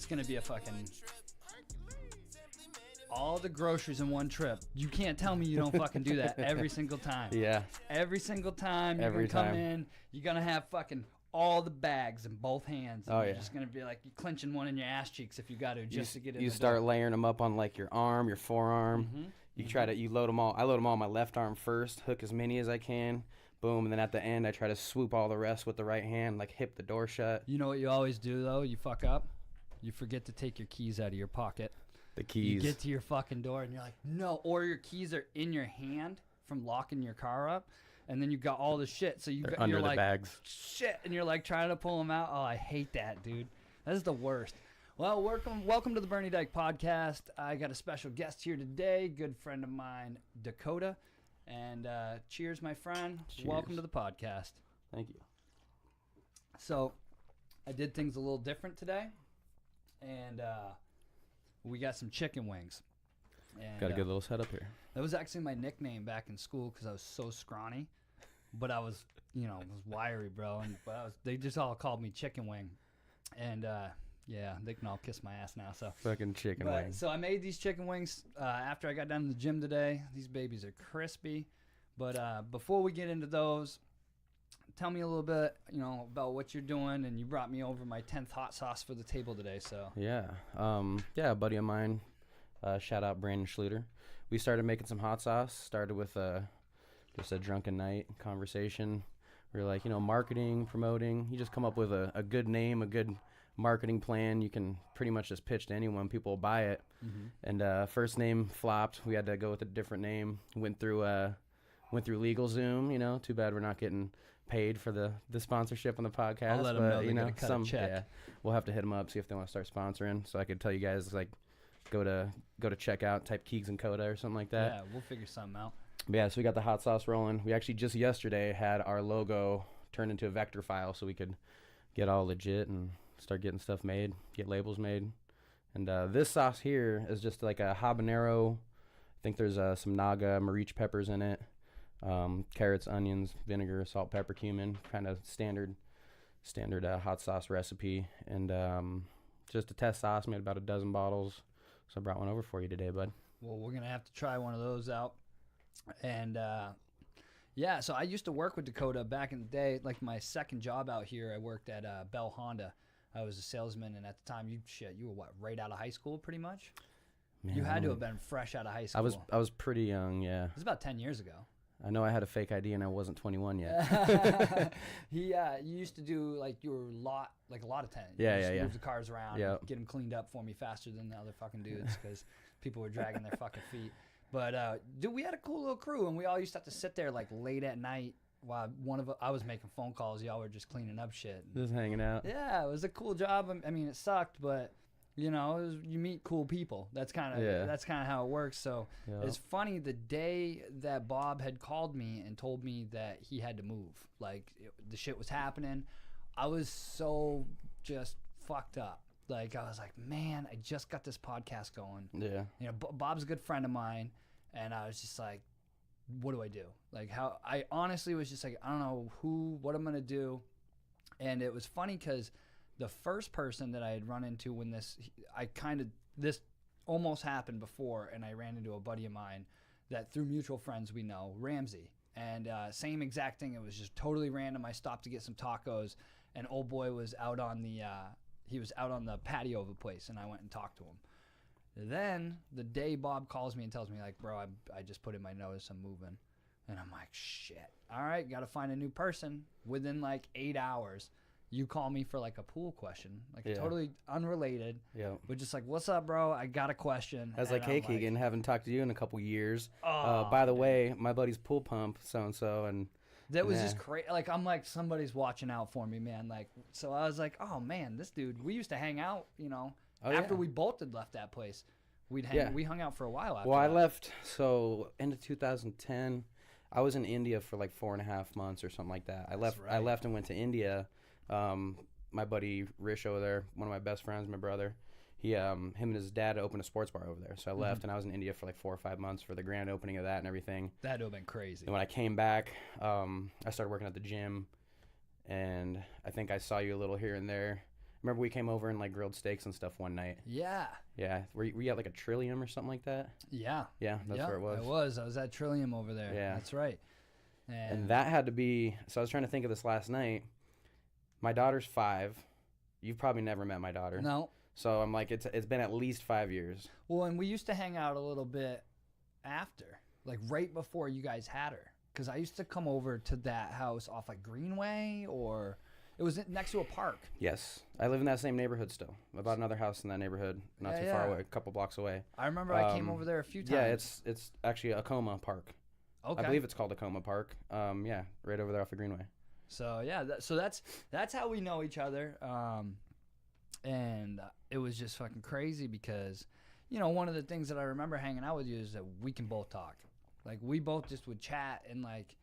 it's going to be a fucking... all the groceries in one trip. You can't tell me you don't fucking do that every single time. Yeah. Every single time you're going to come in, you're going to have fucking all the bags in both hands. And you're just going to be like, you're clenching one in your ass cheeks if you got to just to get in You the start door. layering them up on like your arm, your forearm. You load them all. I load them all on my left arm first, hook as many as I can. Boom, and then at the end, I try to swoop all the rest with the right hand, like hip the door shut. You know what you always do, though? You fuck up. You forget to take your keys out of your pocket. The keys. You get to your fucking door, and you're like, no. Or your keys are in your hand from locking your car up, and then you got all the shit. So you're under the like, bags. Shit, and you're like trying to pull them out. Oh, I hate that, dude. That is the worst. Well, welcome to the Bernie Dyke podcast. I got a special guest here today, good friend of mine, Dakota. And cheers, my friend. Cheers. Welcome to the podcast. Thank you. So, I did things a little different today, and we got some chicken wings. And, got a good little setup here. That was actually my nickname back in school because I was so scrawny, but I was, was wiry, bro. They just all called me Chicken Wing, and yeah, they can all kiss my ass now. So fucking chicken wings. So I made these chicken wings after I got down to the gym today. These babies are crispy. But before we get into those, tell me a little bit, about what you're doing. And you brought me over my 10th hot sauce for the table today. So yeah, a buddy of mine, shout out Brandon Schluter. We started making some hot sauce. Started with just a drunken night conversation. We were like, marketing, promoting. You just come up with a good name, a good marketing plan. You can pretty much just pitch to anyone. People will buy it. And first name flopped. We had to go with a different name. Went through LegalZoom. Too bad we're not getting paid for the sponsorship on the podcast. I'll let them know they're gonna cut a check. Yeah, we'll have to hit them up, see if they want to start sponsoring. So I could tell you guys, like, go to checkout, type Keegs and Coda or something like that. Yeah, we'll figure something out. But yeah, so we got the hot sauce rolling. We actually just yesterday had our logo turned into a vector file so we could get all legit and start getting stuff made, get labels made. And this sauce here is just like a habanero. I think there's some naga, mariche peppers in it, carrots, onions, vinegar, salt, pepper, cumin, kind of standard hot sauce recipe. And just a test sauce, made about a dozen bottles. So I brought one over for you today, bud. Well, we're going to have to try one of those out. And yeah, so I used to work with Dakota back in the day. Like my second job out here, I worked at Bell Honda. I was a salesman, and at the time, you were what, right out of high school, pretty much? Man, you had to have been fresh out of high school. I was pretty young, yeah. It was about 10 years ago. I know I had a fake ID, and I wasn't 21 yet. You used to do like a lot of tenants. Yeah. Move the cars around, get them cleaned up for me faster than the other fucking dudes because people were dragging their fucking feet. But dude, we had a cool little crew, and we all used to have to sit there like late at night while I was making phone calls. Y'all were just cleaning up shit. Just hanging out. Yeah, it was a cool job. I mean, it sucked, but you meet cool people. That's kind of how it works. So it's funny, the day that Bob had called me and told me that he had to move, like the shit was happening, I was so just fucked up. Like, I was like, man, I just got this podcast going. Yeah. Bob's a good friend of mine, and I was just like, what do I do? Like, I honestly was just like, I don't know what I'm going to do. And it was funny because the first person that I had run into when this almost happened before, and I ran into a buddy of mine that through mutual friends we know, Ramsey. And same exact thing. It was just totally random. I stopped to get some tacos, and old boy was out on the patio of the place, and I went and talked to him. Then the day Bob calls me and tells me, like, bro, I just put in my notice, I'm moving. And I'm like, shit. All right, got to find a new person. Within like 8 hours, you call me for like a pool question, like totally unrelated. Yeah. But just like, what's up, bro? I got a question. I was like, hey, Keegan, haven't talked to you in a couple years. By the way, my buddy's pool pump, so-and-so, and that was just crazy. Like, I'm like, somebody's watching out for me, man. Like, so I was like, oh man, this dude. We used to hang out, after we both had left that place. We hung out for a while after. Well, I left end of 2010. I was in India for like 4.5 months or something like that. I left and went to India. My buddy Rish over there, one of my best friends, my brother. Him and his dad opened a sports bar over there. So I left, and I was in India for like 4 or 5 months for the grand opening of that and everything. That would have been crazy. And when I came back, I started working at the gym, and I think I saw you a little here and there. I Remember we came over and like grilled steaks and stuff one night. Yeah. Yeah, were you at like a Trillium or something like that? Yeah. Yeah, that's where it was. I was at Trillium over there. Yeah, that's right. And that had to be. So I was trying to think of this last night. My daughter's 5. You've probably never met my daughter. No. So I'm like, it's been at least 5 years. Well, and we used to hang out a little bit after, like right before you guys had her, because I used to come over to that house off like Greenway, or it was next to a park. Yes, I live in that same neighborhood still. About another house in that neighborhood, not too far away, a couple blocks away. I remember I came over there a few times. Yeah, it's actually Acoma Park. Okay. I believe it's called Acoma Park. Yeah, right over there off of Greenway. So yeah, so that's how we know each other. And it was just fucking crazy because, you know, one of the things that I remember hanging out with you is that we can both talk. Like, we both just would chat, and, like,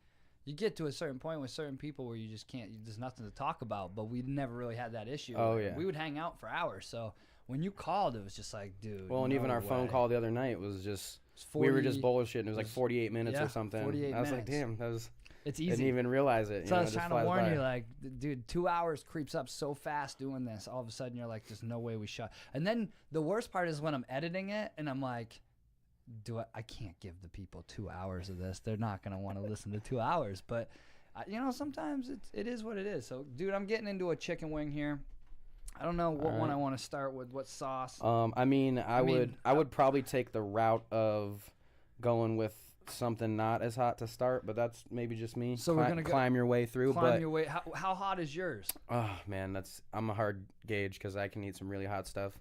you get to a certain point with certain people where you just can't, there's nothing to talk about, but we never really had that issue. Oh, yeah. We would hang out for hours. So when you called, it was just like, dude. Well, and even our phone call the other night was just, we were just bullshitting. It was like 48 minutes or something. 48 minutes. I was like, damn, that was... It's easy. Didn't even realize it. So I was trying to warn you, like, dude, 2 hours creeps up so fast doing this. All of a sudden, you're like, there's no way we shot. And then the worst part is when I'm editing it, and I'm like, I can't give the people 2 hours of this. They're not going to want to listen to 2 hours. But, you know, sometimes it is what it is. So, dude, I'm getting into a chicken wing here. I don't know what one I want to start with. What sauce? I would probably take the route of going with something not as hot to start, but that's maybe just me. So we're gonna climb your way through. How hot is yours? Oh man, I'm a hard gauge because I can eat some really hot stuff.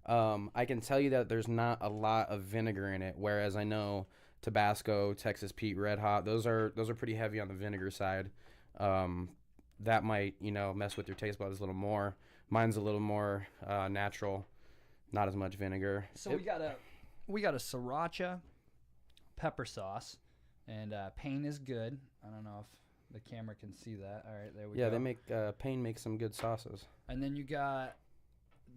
I can tell you that there's not a lot of vinegar in it, whereas I know Tabasco, Texas Pete, Red Hot, those are pretty heavy on the vinegar side. That might, you know, mess with your taste buds a little more. Mine's a little more natural, not as much vinegar. So we got a Sriracha pepper sauce, and Pain is good. I don't know if the camera can see that. All right, there we go. Yeah, they make Pain makes some good sauces. And then you got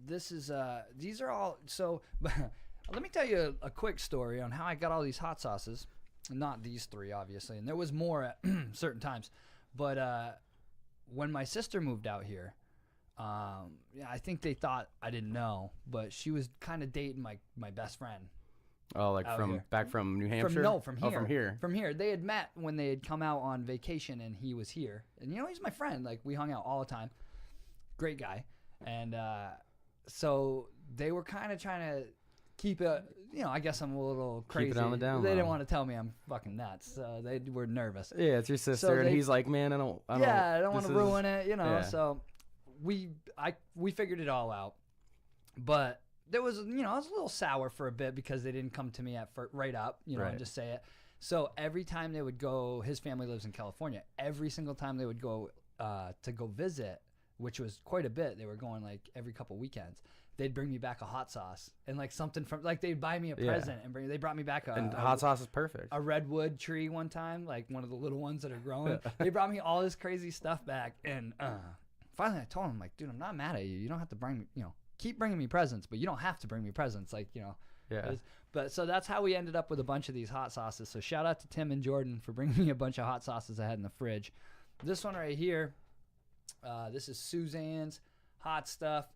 these are all so. Let me tell you a quick story on how I got all these hot sauces. Not these 3, obviously, and there was more at certain times. But when my sister moved out here, I think they thought I didn't know, but she was kind of dating my best friend. Oh, like back from New Hampshire? From here. Oh, from here. From here. They had met when they had come out on vacation, and he was here. And, you know, he's my friend. Like, we hung out all the time. Great guy. And so they were kind of trying to keep it, you know, I guess I'm a little crazy. Keep it on the down They low. didn't want to tell me I'm fucking nuts. So they were nervous. Yeah, it's your sister. And he's like, man, I don't want to ruin it, you know. Yeah. So we figured it all out. But there was, you know, I was a little sour for a bit because they didn't come to me right up, you know, and just say it. So every time they would go, his family lives in California. Every single time they would go to go visit, which was quite a bit, they were going like every couple weekends. They'd bring me back a hot sauce and like something from, like they'd buy me a present and they brought me back and hot sauce is perfect. A redwood tree one time, like one of the little ones that are growing. They brought me all this crazy stuff back, and finally I told him, like, dude, I'm not mad at you. You don't have to bring me, you know. Keep bringing me presents, but you don't have to bring me presents, like, you know. Yeah. But so that's how we ended up with a bunch of these hot sauces. So shout out to Tim and Jordan for bringing me a bunch of hot sauces I had in the fridge. This one right here, this is Suzanne's Hot Stuff.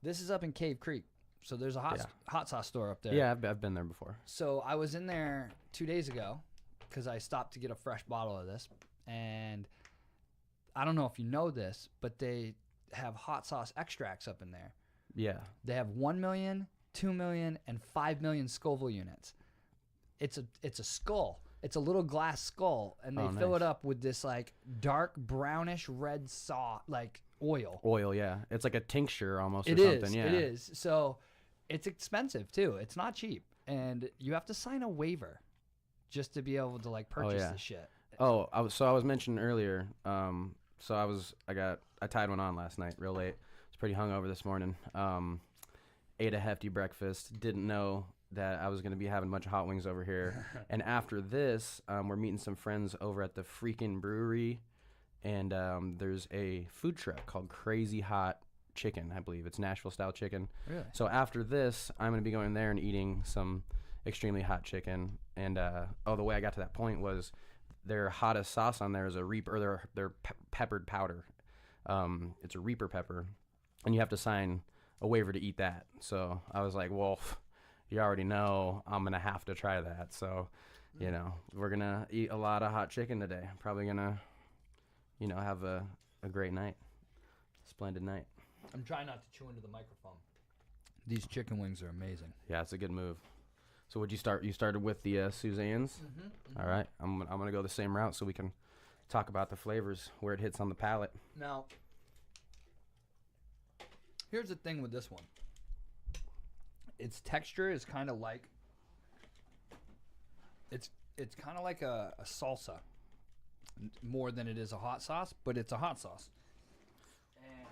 This is up in Cave Creek. So there's a hot sauce store up there. Yeah, I've been there before. So I was in there 2 days ago because I stopped to get a fresh bottle of this. And I don't know if you know this, but they have hot sauce extracts up in there. Yeah. They have 1 million, 2 million, and 5 million Scoville units. It's a skull. It's a little glass skull, and they fill it up with this like dark brownish red like oil. Oil, yeah. It's like a tincture almost or something. Yeah. It is. So it's expensive too. It's not cheap, and you have to sign a waiver just to be able to like purchase this shit. Oh, I was mentioning earlier. So I tied one on last night real late. I was pretty hungover this morning. Ate a hefty breakfast. Didn't know that I was going to be having a bunch of hot wings over here. And after this, we're meeting some friends over at the Freakin' Brewery. And there's a food truck called Crazy Hot Chicken, I believe. It's Nashville-style chicken. Really? So after this, I'm going to be going there and eating some extremely hot chicken. And, the way I got to that point was their hottest sauce on there is a Reaper, or their peppered powder. It's a Reaper pepper. and you have to sign a waiver to eat that. So I was like, well, you already know I'm gonna have to try that. So, you know, we're gonna eat a lot of hot chicken today. Probably gonna, you know, have a great night, splendid night. I'm trying not to chew into the microphone. These chicken wings are amazing. Yeah, it's a good move. So would you start? You started with the Suzanne's. All right, I'm gonna go the same route so we can talk about the flavors where it hits on the palate. Now, here's the thing with this one. Its texture is kind of like it's kind of like a salsa more than it is a hot sauce, but it's a hot sauce. And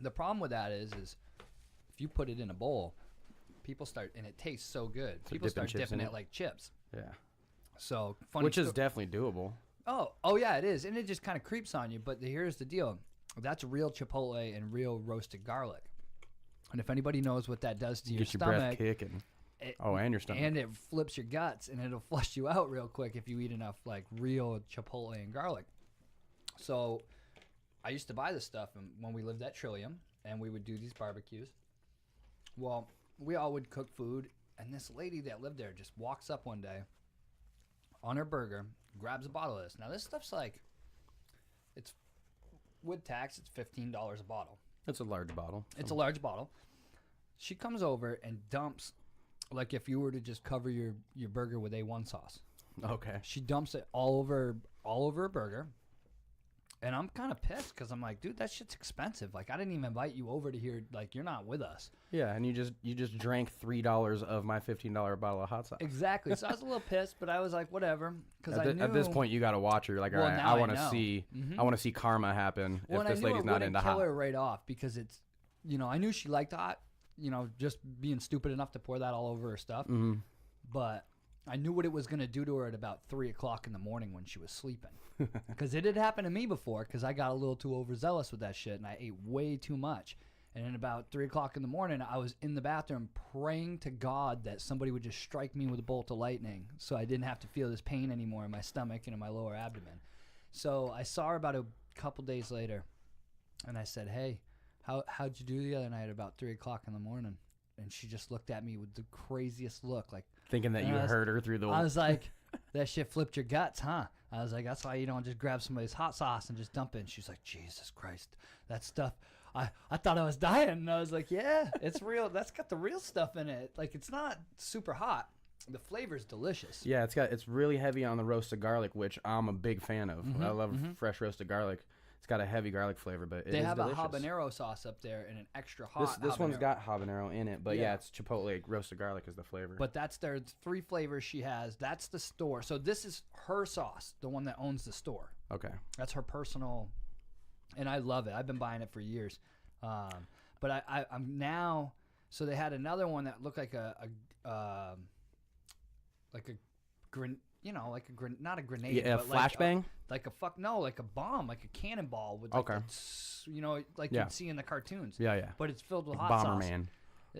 the problem with that is if you put it in a bowl, people start, and it tastes so good. So People start dipping it like chips. Yeah. So funny. Which is definitely doable. Oh yeah, it is, and it just kind of creeps on you. But here's the deal: that's real chipotle and real roasted garlic. And if anybody knows what that does to your stomach, your breath kicking. And your stomach. And it flips your guts, and it'll flush you out real quick if you eat enough like real chipotle and garlic. So I used to buy this stuff when we lived at Trillium, and we would do these barbecues. Well, we all would cook food, and this lady that lived there just walks up one day on her burger, grabs a bottle of this. Now, this stuff's like, it's with tax, it's $15 a bottle. It's a large bottle. It's a large bottle. She comes over and dumps, like if you were to just cover your burger with A1 sauce. Okay. She dumps it all over her burger. And I'm kind of pissed because I'm like, dude, that shit's expensive. Like, I didn't even invite you over to here. Like, you're not with us. Yeah, and you just drank $3 of my $15 bottle of hot sauce. Exactly. So I was a little pissed, but I was like, whatever, because I knew at this point you got to watch her. You're like, all right, I want to see, I want to see karma happen if this lady's not into hot. I knew it wouldn't kill her right off because it's, you know, I knew she liked hot. You know, just being stupid enough to pour that all over her stuff. But I knew what it was going to do to her at about 3 o'clock in the morning when she was sleeping. Because it had happened to me before because I got a little too overzealous with that shit and I ate way too much. And then about 3 o'clock in the morning, I was in the bathroom praying to God that somebody would just strike me with a bolt of lightning so I didn't have to feel this pain anymore in my stomach and in my lower abdomen. So I saw her about a couple days later and I said, hey, how'd you do the other night at about 3 o'clock in the morning? And she just looked at me with the craziest look, like thinking that you heard her through the. I was like, that shit flipped your guts, huh? I was like, that's why you don't just grab somebody's hot sauce and just dump it. And she's like, Jesus Christ, that stuff. I thought I was dying. And I was like, yeah, it's real. That's got the real stuff in it. Like, it's not super hot. The flavor's delicious. Yeah, it's really heavy on the roasted garlic, which I'm a big fan of. I love fresh roasted garlic. It's got a heavy garlic flavor, but it is delicious. They have a habanero sauce up there and an extra hot This one's got habanero in it, but yeah, it's chipotle roasted garlic is the flavor. But that's their 3 flavors she has. That's the store. So this is her sauce, the one that owns the store. Okay. That's her personal, and I love it. I've been buying it for years. But I'm now, so they had another one that looked like not a grenade. Yeah, a flashbang? Like a bomb, like a cannonball with like you'd see in the cartoons. Yeah. But it's filled with hot sauce. Bomberman.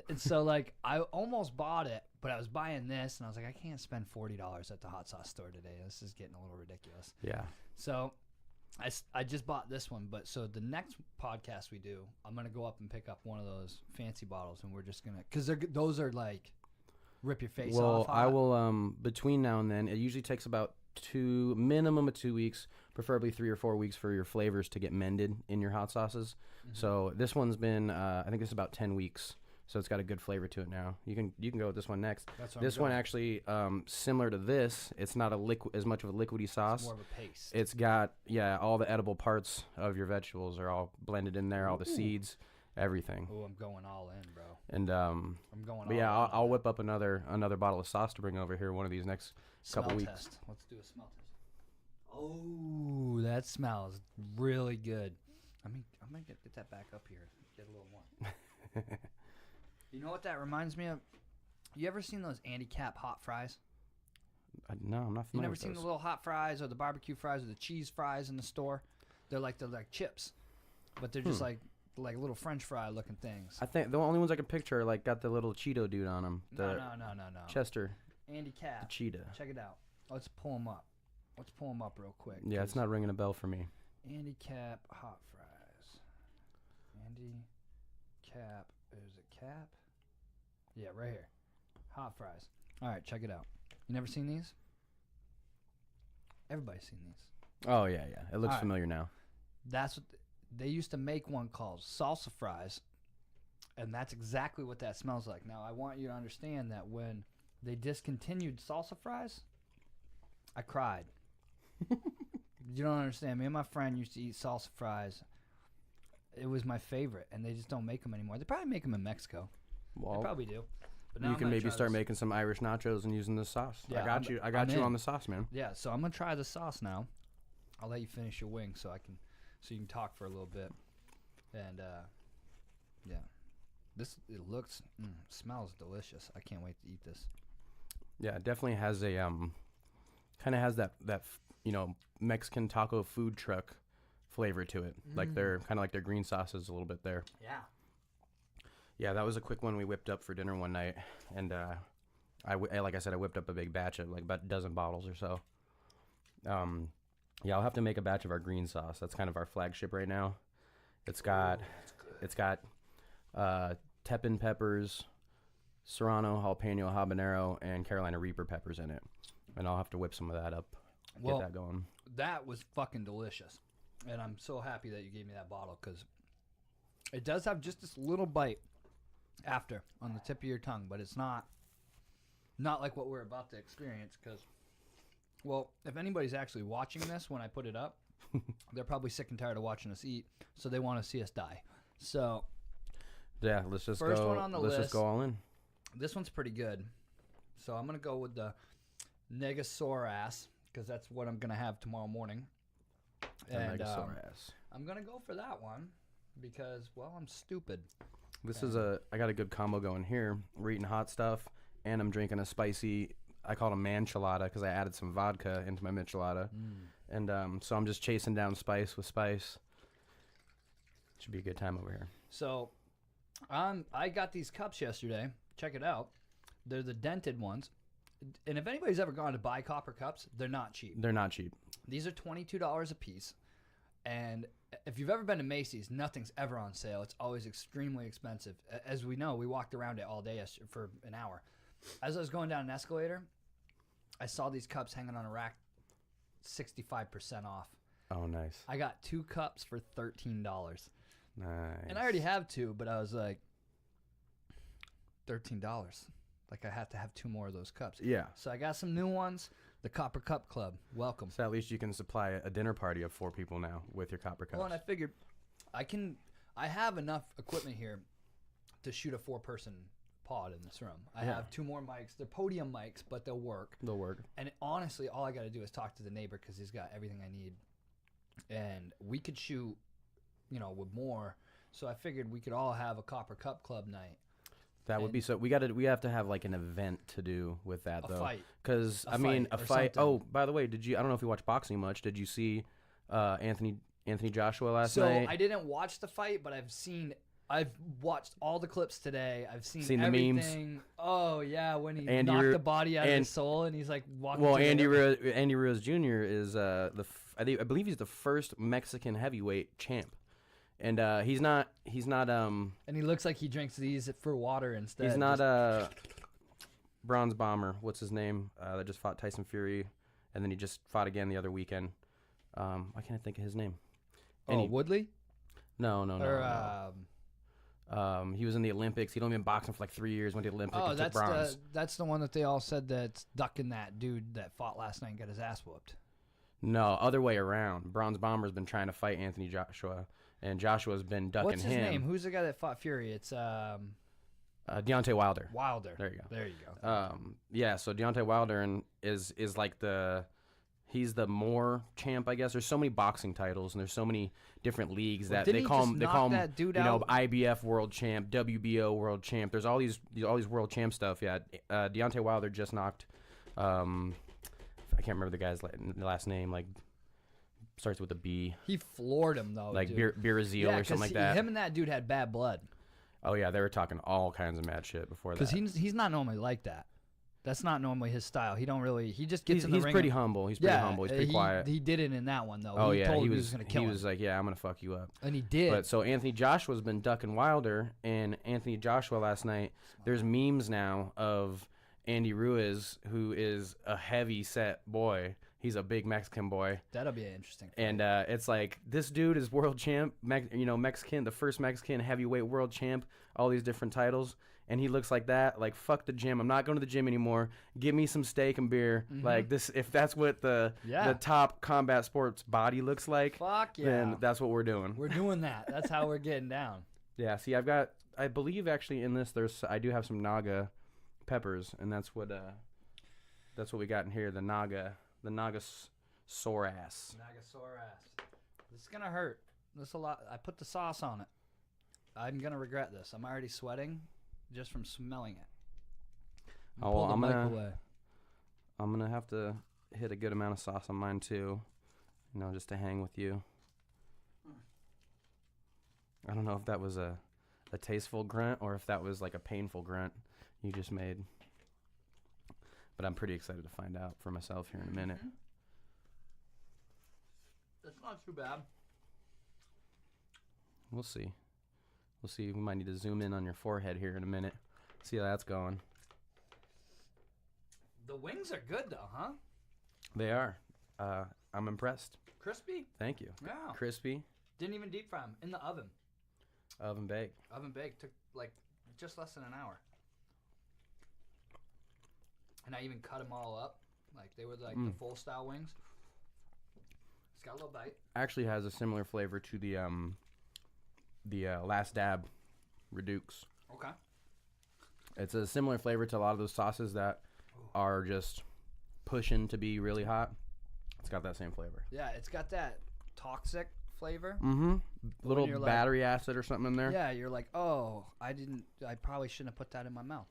And so like I almost bought it, but I was buying this and I was like, I can't spend $40 at the hot sauce store today. This is getting a little ridiculous. Yeah. So I just bought this one, but so the next podcast we do, I'm gonna go up and pick up one of those fancy bottles, and we're just gonna, because those are like rip your face off. Well, I will between now and then. It usually takes about minimum of 2 weeks, preferably 3 or 4 weeks for your flavors to get mended in your hot sauces. So this one's been I think it's about 10 weeks. So it's got a good flavor to it now. You can go with this one next. This one actually similar to this. It's not as much of a liquidy sauce. It's more of a paste. It's got all the edible parts of your vegetables are all blended in there. All the seeds, everything. Oh, I'm going all in, bro. And I'm going. But yeah, I'll whip up another bottle of sauce to bring over here one of these next couple weeks. Test. Let's do a smell test. Oh, that smells really good. I'm gonna get that back up here. Get a little more. You know what that reminds me of? You ever seen those Andy Cap hot fries? No, I'm not familiar. You never with seen those. the little hot fries or the barbecue fries or the cheese fries in the store? They're like chips, but they're just like little French fry looking things. I think the only ones I can picture are like got the little Cheeto dude on them. No. Chester. Andy Cap. The cheetah. Check it out. Let's pull them up. Real quick. Yeah, it's not ringing a bell for me. Andy Cap hot fries. Handicap. Is it cap? Yeah, right here. Hot fries. All right, check it out. You never seen these? Everybody's seen these. Oh yeah. It looks All right. familiar now. That's what they used to make one called salsa fries, and that's exactly what that smells like. Now, I want you to understand that when they discontinued salsa fries, I cried. You don't understand. Me and my friend used to eat salsa fries. It was my favorite, and they just don't make them anymore. They probably make them in Mexico. Well, They probably do. But now you I'm can gonna maybe try start this. making some Irish nachos and using this sauce. Yeah, I got you in. on the sauce, man. Yeah, so I'm gonna try the sauce now. I'll let you finish your wing so you can talk for a little bit. And yeah, it looks, smells delicious. I can't wait to eat this. Yeah, it definitely has a kind of has that Mexican taco food truck flavor to it. Like they're kind of like their green sauces a little bit there. Yeah. Yeah, that was a quick one we whipped up for dinner one night, and like I said, I whipped up a big batch of like about a dozen bottles or so. Yeah, I'll have to make a batch of our green sauce. That's kind of our flagship right now. It's got Teppan peppers, Serrano, jalapeno, habanero, and Carolina Reaper peppers in it, and I'll have to whip some of that up, get that going. That was fucking delicious, and I'm so happy that you gave me that bottle because it does have just this little bite after on the tip of your tongue, but it's not like what we're about to experience because, well, if anybody's actually watching this when I put it up, they're probably sick and tired of watching us eat, so they want to see us die. So yeah, let's just first go. one on the let's list. just go all in. This one's pretty good, so I'm gonna go with the Negasaurus because that's what I'm gonna have tomorrow morning. And I'm gonna go for that one because, well, I'm stupid. This is I got a good combo going here. We're eating hot stuff, and I'm drinking a spicy, I call it a manchelada because I added some vodka into my michelada. And so I'm just chasing down spice with spice. Should be a good time over here. So I got these cups yesterday. Check it out. They're the dented ones. And if anybody's ever gone to buy copper cups, they're not cheap. They're not cheap. These are $22 a piece. And if you've ever been to Macy's, nothing's ever on sale. It's always extremely expensive. As we know, we walked around it all day for an hour. As I was going down an escalator, I saw these cups hanging on a rack, 65% off. Oh, nice. I got 2 cups for $13. Nice. And I already have 2, but I was like, $13. Like, I have to have 2 more of those cups. Yeah. So I got some new ones. The Copper Cup Club. Welcome. So at least you can supply a dinner party of 4 people now with your copper cups. Well, and I figured I have enough equipment here to shoot a 4-person pod in this room. I have 2 more mics. They're podium mics, but they'll work. They'll work. And honestly, all I got to do is talk to the neighbor because he's got everything I need. And we could shoot, with more. So I figured we could all have a Copper Cup Club night. That would be so. We have to have like an event to do with that though. A fight. Because A fight. something. Oh, by the way, I don't know if you watch boxing much. Did you see Anthony Joshua last night? So I didn't watch the fight, but I've watched all the clips today. I've seen the everything. memes. Oh yeah, when he Andy knocked the body out of his soul, and he's like walking. Well, through Andy Ruiz Jr. is I believe he's the first Mexican heavyweight champ, and he's not. And he looks like he drinks these for water instead. He's not Bronze Bomber. What's his name? That just fought Tyson Fury, and then he just fought again the other weekend. I can't think of his name. Woodley? No. Or, he was in the Olympics. He'd only been boxing for like 3 years. Went to the Olympics. Oh, and took bronze. that's the one that they all said that's ducking that dude that fought last night and got his ass whooped. No, other way around. Bronze Bomber's been trying to fight Anthony Joshua, and Joshua's been ducking him. What's his name? Who's the guy that fought Fury? It's Deontay Wilder. There you go. Yeah. So Deontay Wilder is like he's the more champ, I guess. There's so many boxing titles, and there's so many different leagues that they call him. That dude out? IBF world champ, WBO world champ. There's all these world champ stuff. Yeah. Deontay Wilder just knocked. I can't remember the guy's last name. Like starts with a B. He floored him though. Like dude. Birazil or something like that. Him and that dude had bad blood. Oh yeah, they were talking all kinds of mad shit before that. Because he's not normally like that. That's not normally his style. He just gets in the ring. He's pretty humble. He's pretty humble. He's pretty quiet. He did it in that one, though. Oh, he yeah. told him he was going to kill him. He was like, yeah, I'm going to fuck you up. And he did. But so Anthony Joshua's been ducking Wilder, and Anthony Joshua last night, there's memes now of Andy Ruiz, who is a heavy-set boy. He's a big Mexican boy. That'll be interesting. And it's like, this dude is world champ, Mexican, the first Mexican heavyweight world champ, all these different titles. And he looks like that, like, fuck the gym. I'm not going to the gym anymore. Give me some steak and beer. Mm-hmm. Like, this, if that's what the top combat sports body looks like, then that's what we're doing. We're doing that. That's how we're getting down. Yeah, see, I believe actually in this, I do have some Naga peppers, and that's what we got in here, the Naga sore ass. Naga sore ass. This is going to hurt. This a lot. I put the sauce on it. I'm going to regret this. I'm already sweating. Just from smelling it. Oh, well, I'm gonna have to hit a good amount of sauce on mine too, just to hang with you. I don't know if that was a tasteful grunt or if that was like a painful grunt you just made, but I'm pretty excited to find out for myself here in a minute. It's not too bad. We'll see. We might need to zoom in on your forehead here in a minute. See how that's going. The wings are good, though, huh? They are. I'm impressed. Crispy? Thank you. Yeah. Crispy. Didn't even deep fry them. In the oven. Oven bake. Oven bake. Took, just less than an hour. And I even cut them all up. Like, they were, the full-style wings. It's got a little bite. Actually has a similar flavor to the Last Dab Redux. Okay. It's a similar flavor to a lot of those sauces that are just pushing to be really hot. It's got that same flavor. Yeah, it's got that toxic flavor. Mm-hmm. Little battery acid or something in there. Yeah, you're like, oh, I probably shouldn't have put that in my mouth.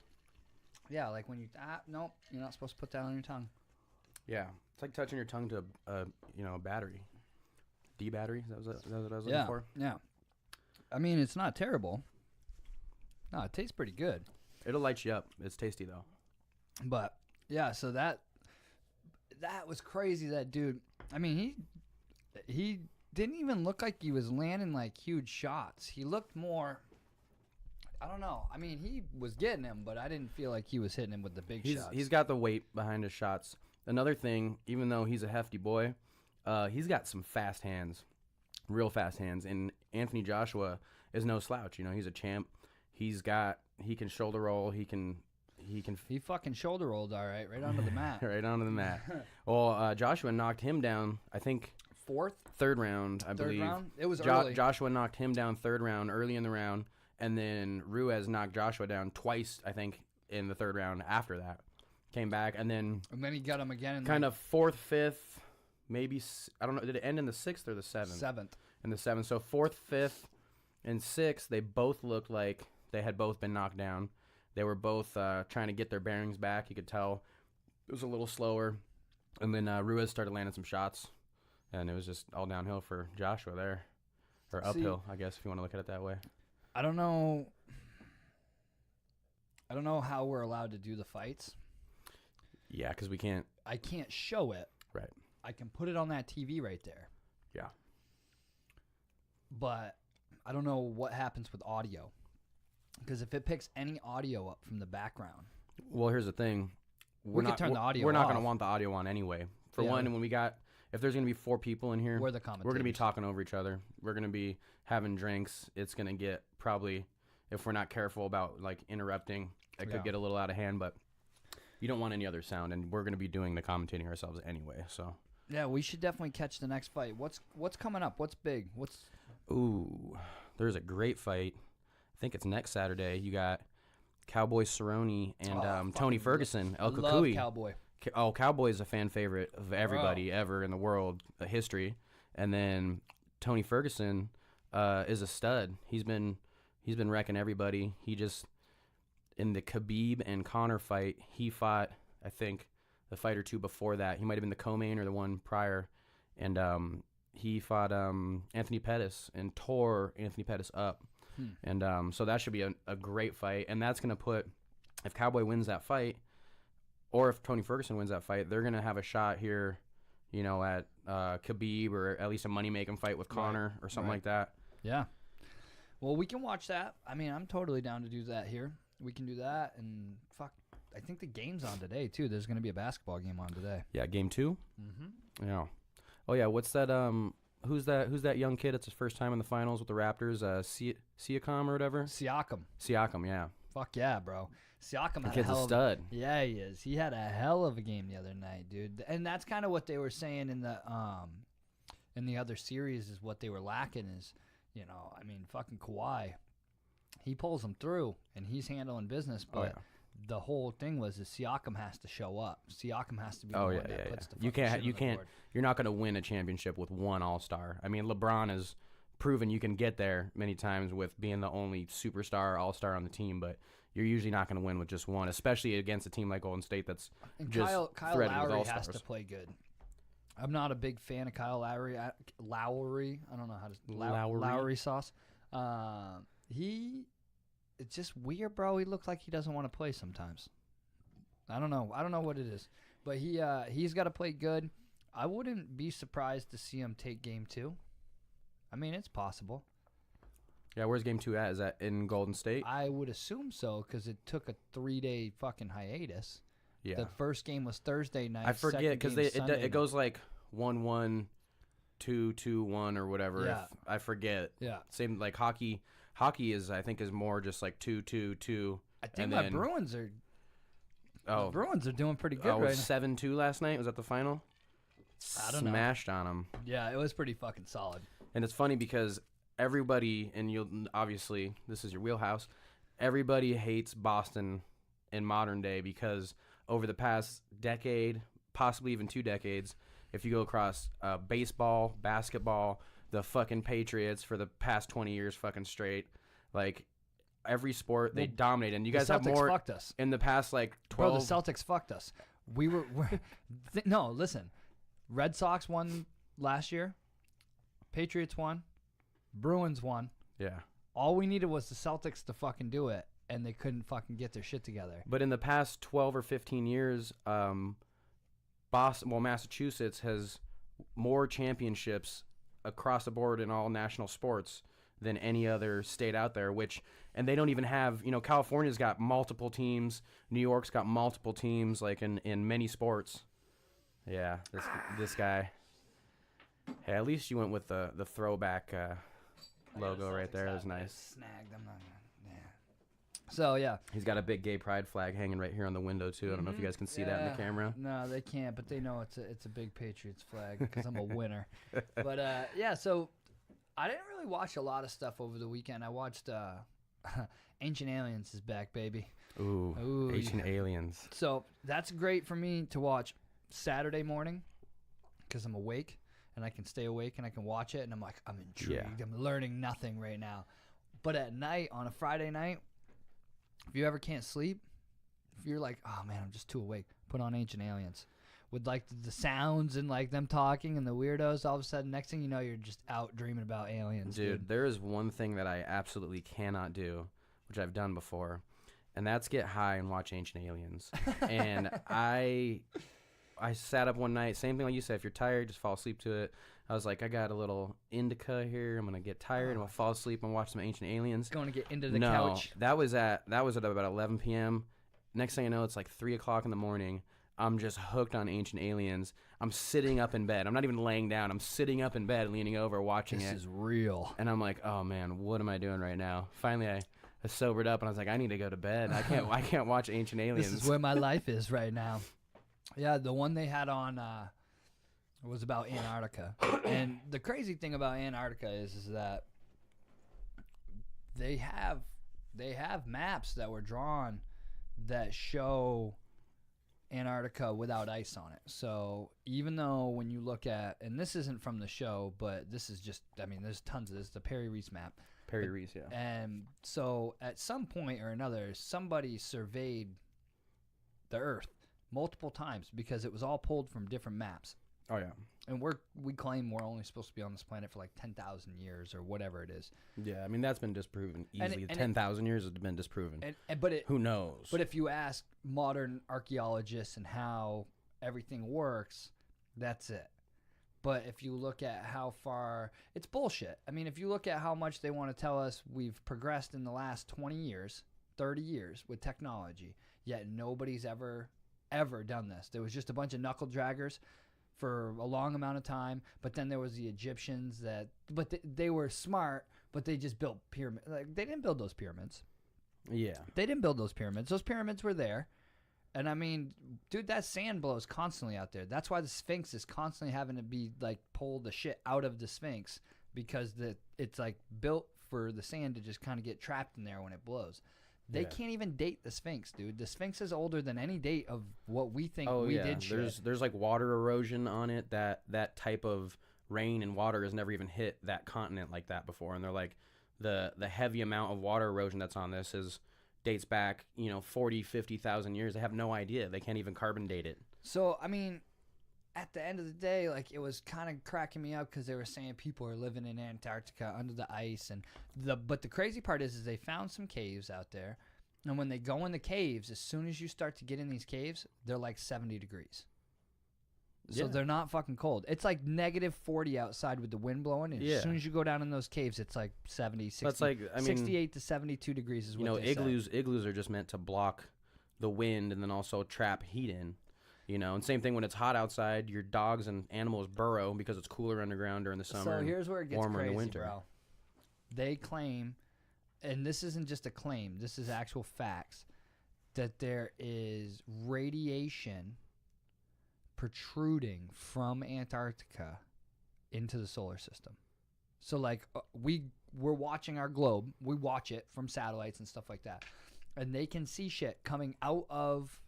Yeah, like when nope, you're not supposed to put that on your tongue. Yeah, it's like touching your tongue to a battery. D-battery, is that what I was looking for? Yeah. I mean, it's not terrible. No, it tastes pretty good. It'll light you up. It's tasty, though. But, yeah, so that was crazy, that dude. I mean, he didn't even look like he was landing, huge shots. He looked more, I don't know. I mean, he was getting him, but I didn't feel like he was hitting him with the big shots. He's got the weight behind his shots. Another thing, even though he's a hefty boy, he's got some fast hands. Real fast hands. And Anthony Joshua is no slouch. He's a champ. He can shoulder roll. He fucking shoulder rolled all right onto the mat. Right onto the mat. Well, Joshua knocked him down, I think, third round, I believe. Third round? It was early. Joshua knocked him down third round, early in the round, and then Ruiz knocked Joshua down twice, I think, in the third round after that. Came back, and then he got him again. Kind of fourth, fifth, maybe, I don't know, did it end in the sixth or the seventh? Seventh. In the seventh. So fourth, fifth, and sixth, they both looked like they had both been knocked down. They were both trying to get their bearings back. You could tell it was a little slower. And then Ruiz started landing some shots, and it was just all downhill for Joshua there. Or uphill, I guess, if you want to look at it that way. I don't know how we're allowed to do the fights. Yeah, because we can't. I can't show it. Right. I can put it on that TV right there. Yeah. But I don't know what happens with audio. Because if it picks any audio up from the background. Well, here's the thing. We're not going to want the audio on anyway. For one, if there's going to be 4 people in here, we're the commentators. We're going to be talking over each other. We're going to be having drinks. It's going to get probably, if we're not careful about interrupting, it could get a little out of hand, but you don't want any other sound, and we're going to be doing the commentating ourselves anyway, so. Yeah, we should definitely catch the next fight. What's coming up? What's big? Ooh, there's a great fight. I think it's next Saturday. You got Cowboy Cerrone and Tony Ferguson, El Cucuy. Love Cowboy. Cowboy is a fan favorite of everybody ever in the world history. And then Tony Ferguson is a stud. He's been wrecking everybody. He just, in the Khabib and Conor fight, he fought, I think, the fight or two before that. He might have been the co-main or the one prior. And he fought Anthony Pettis and tore Anthony Pettis up. And so that should be a great fight. And that's going to put, if Cowboy wins that fight, or if Tony Ferguson wins that fight, they're gonna have a shot here, you know, at Khabib, or at least a money-making fight with Conor or something like that. Yeah. Well, we can watch that. I mean, I'm totally down to do that here. We can do that, and fuck, I think the game's on today too. There's gonna be a basketball game on today. Yeah, game 2. Mm-hmm. Yeah. Oh yeah, what's that? Who's that young kid? It's his first time in the finals with the Raptors. Siakam or whatever. Siakam, yeah. Fuck yeah, bro. Siakam The had kid's a stud. Yeah, he is. He had a hell of a game the other night, dude. And that's kind of what they were saying in the other series is what they were lacking is, you know, I mean, fucking Kawhi, he pulls them through and he's handling business, but the whole thing was is Siakam has to show up. Siakam has to be the one that puts the you can't you're not going to win a championship with one all-star. I mean, LeBron has proven you can get there many times with being the only superstar all-star on the team, but you're usually not going to win with just one, especially against a team like Golden State that's just Kyle threaded with Lowry all-stars. has to play good. I'm not a big fan of Kyle Lowry. I don't know how to Lowry sauce. It's just weird, bro. He looks like he doesn't want to play sometimes. I don't know what it is, but he's got to play good. I wouldn't be surprised to see him take game 2. I mean, it's possible. Yeah, where's game 2 at? Is that in Golden State? I would assume so because it took a 3-day fucking hiatus. Yeah. The first game was Thursday night. I forget because it goes like 1-1, 2-2-1 or whatever. Yeah. I forget. Yeah. Same like hockey. Hockey is I think is more just like 2-2-2. I think my Bruins are. Oh, the Bruins are doing pretty good right now. 7-2 last night. Was that the final? I don't know. Smashed on them. Yeah, it was pretty fucking solid. And it's funny because everybody, and you'll obviously this is your wheelhouse. Everybody hates Boston in modern day because over the past decade, possibly even 2 decades, if you go across baseball, basketball, the fucking Patriots for the past 20 years fucking straight, like every sport they dominated. And you guys have more fucked us. in the past like 12. Bro, the Celtics fucked us. No, listen. Red Sox won last year. Patriots won. Bruins won. Yeah. All we needed was the Celtics to fucking do it, and they couldn't fucking get their shit together. But in the past 12 or 15 years, Massachusetts has more championships across the board in all national sports than any other state out there, and they don't even have, you know, California's got multiple teams, New York's got multiple teams, like in many sports. Yeah, this guy. Hey, at least you went with the throwback logo right there. It was nice. Snagged. I'm not. Yeah. So yeah. He's got a big gay pride flag hanging right here on the window too. I don't know if you guys can see that in the camera. No, they can't, but they know it's a big Patriots flag because I'm a winner. But yeah, so I didn't really watch a lot of stuff over the weekend. I watched Ancient Aliens is back, baby. Ooh, Ancient Aliens. So that's great for me to watch Saturday morning because I'm awake and I can stay awake and I can watch it and I'm like, I'm intrigued. Yeah. I'm learning nothing right now. But at night, on a Friday night, if you ever can't sleep, if you're like, oh man, I'm just too awake, put on Ancient Aliens. With like the sounds and like them talking and the weirdos, all of a sudden, next thing you know, you're just out dreaming about aliens. Dude, there is one thing that I absolutely cannot do, which I've done before, and that's get high and watch Ancient Aliens. And I sat up one night, same thing like you said, if you're tired, just fall asleep to it. I was like, I got a little indica here. I'm gonna get tired. I'm gonna fall asleep and watch some Ancient Aliens. Going to get into the couch. That was at about 11 p.m. Next thing I know, it's like 3 o'clock in the morning. I'm just hooked on Ancient Aliens. I'm sitting up in bed. I'm not even laying down. I'm sitting up in bed, leaning over, watching it. This is real. And I'm like, oh man, what am I doing right now? Finally, I sobered up and I was like, I need to go to bed. I can't watch Ancient Aliens. This is where my life is right now. Yeah, the one they had on was about Antarctica. And the crazy thing about Antarctica is that they have maps that were drawn that show Antarctica without ice on it. So even though when you look at, and this isn't from the show, but this is just, I mean, there's tons of this, the Perry Reese map. Perry Reese, yeah. And so at some point or another, somebody surveyed the Earth multiple times because it was all pulled from different maps. Oh yeah. And we claim we're only supposed to be on this planet for like 10,000 years or whatever it is. Yeah, I mean that's been disproven easily. 10,000 years has been disproven. Who knows? But if you ask modern archaeologists and how everything works, that's it. But if you look at how far, it's bullshit. I mean, if you look at how much they want to tell us we've progressed in the last 20 years, 30 years with technology, yet nobody's ever done this. There was just a bunch of knuckle draggers for a long amount of time, but then there was the Egyptians they were smart, but they just built pyramids. Like, they didn't build those pyramids. Yeah. They didn't build those pyramids. Those pyramids were there. And I mean, dude, that sand blows constantly out there. That's why the Sphinx is constantly having to be like pull the shit out of the Sphinx, because it's like built for the sand to just kind of get trapped in there when it blows. They can't even date the Sphinx, dude. The Sphinx is older than any date of what we think did shit. There's like water erosion on it. That type of rain and water has never even hit that continent like that before. And they're like, the heavy amount of water erosion that's on this dates back, 40, 50,000 years. They have no idea. They can't even carbon date it. So, I mean, at the end of the day, like, it was kind of cracking me up because they were saying people are living in Antarctica under the ice. But the crazy part is they found some caves out there. And when they go in the caves, as soon as you start to get in these caves, they're like 70 degrees. So they're not fucking cold. It's like -40 outside with the wind blowing. And as soon as you go down in those caves, it's like 70, 60, that's like, 68 to 72 degrees is what they say. Igloos are just meant to block the wind and then also trap heat in. And same thing when it's hot outside, your dogs and animals burrow because it's cooler underground during the summer. So here's where it gets warmer crazy, in the winter. bro. They claim, and this isn't just a claim, this is actual facts, that there is radiation protruding from Antarctica into the solar system. So like we're watching our globe, we watch it from satellites and stuff like that, and they can see shit coming out of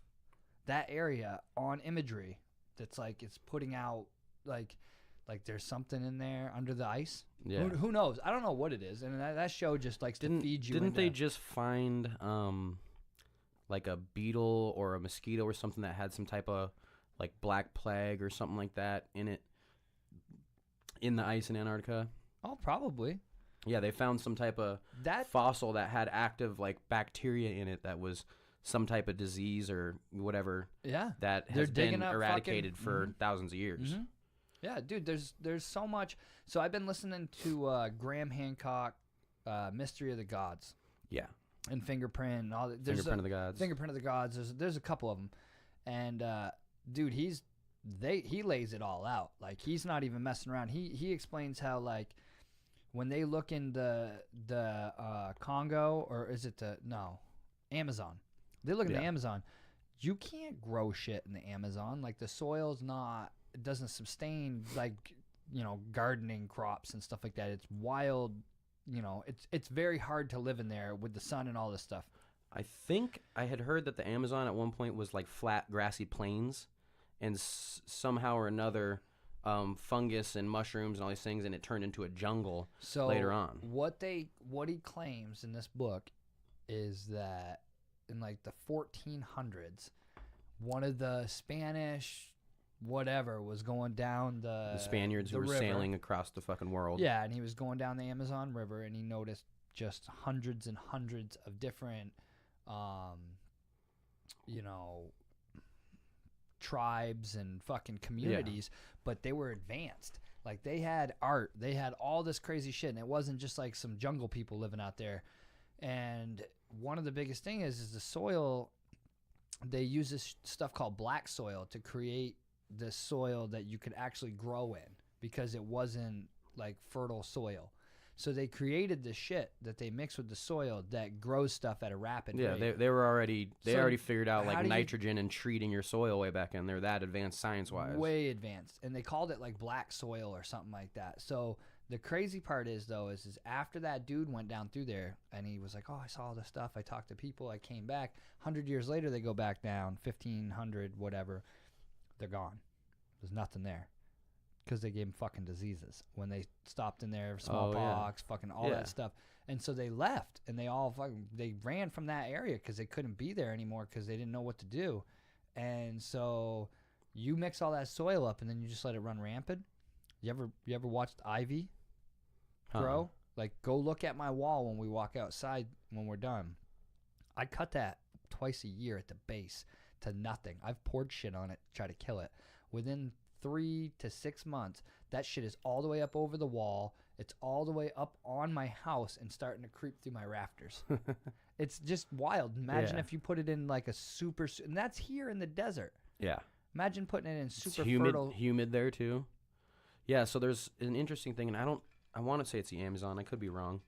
that area on imagery that's like it's putting out like there's something in there under the ice. Yeah. Who knows? I don't know what it is, and that show just likes to feed you. Didn't they just find like a beetle or a mosquito or something that had some type of like black plague or something like that in the ice in Antarctica? Oh, probably. Yeah, they found some type of fossil that had active like bacteria in it that was some type of disease or whatever. Yeah, that has been eradicated for thousands of years. Mm-hmm. Yeah, dude, there's so much. So I've been listening to Graham Hancock, Mystery of the Gods. Yeah, and Fingerprint and all that. Fingerprint of the Gods. Fingerprint of the Gods. There's a couple of them, and dude, he lays it all out. Like, he's not even messing around. He explains how, like, when they look in the Congo, or is it Amazon? They look in the Amazon. You can't grow shit in the Amazon. Like, the soil's it doesn't sustain like gardening crops and stuff like that. It's wild. It's very hard to live in there with the sun and all this stuff. I think I had heard that the Amazon at one point was like flat, grassy plains, and somehow or another, fungus and mushrooms and all these things, and it turned into a jungle later on. What he claims in this book is that in like the 1400s, one of the Spanish whatever was going down the Spaniards who were river. Sailing across the fucking world. Yeah, and he was going down the Amazon River, and he noticed just hundreds and hundreds of different tribes and fucking communities, but they were advanced. Like, they had art, they had all this crazy shit, and it wasn't just like some jungle people living out there. And one of the biggest thing is the soil. They use this stuff called black soil to create this soil that you could actually grow in, because it wasn't like fertile soil. So they created this shit that they mix with the soil that grows stuff at a rapid rate. Yeah, they already figured out like nitrogen and treating your soil way back in. They're that advanced science-wise. Way advanced. And they called it like black soil or something like that. So the crazy part is is after that dude went down through there and he was like, oh, I saw all this stuff. I talked to people. I came back. 100 years later, they go back down, 1500, whatever. They're gone. There's nothing there. Because they gave them fucking diseases when they stopped in there, smallpox, fucking all that stuff. And so they left, and they ran from that area because they couldn't be there anymore because they didn't know what to do. And so, You mix all that soil up and then you just let it run rampant. You ever watched ivy grow? Like, go look at my wall when we walk outside when we're done. I cut that twice a year at the base to nothing. I've poured shit on it to try to kill it. Within 3 to 6 months, that shit is all the way up over the wall. It's all the way up on my house and starting to creep through my rafters. It's just wild. Imagine if you put it in like a super, and that's here in the desert. Yeah. Imagine putting it in super humid there too. Yeah, so there's an interesting thing, and I want to say it's the Amazon. I could be wrong.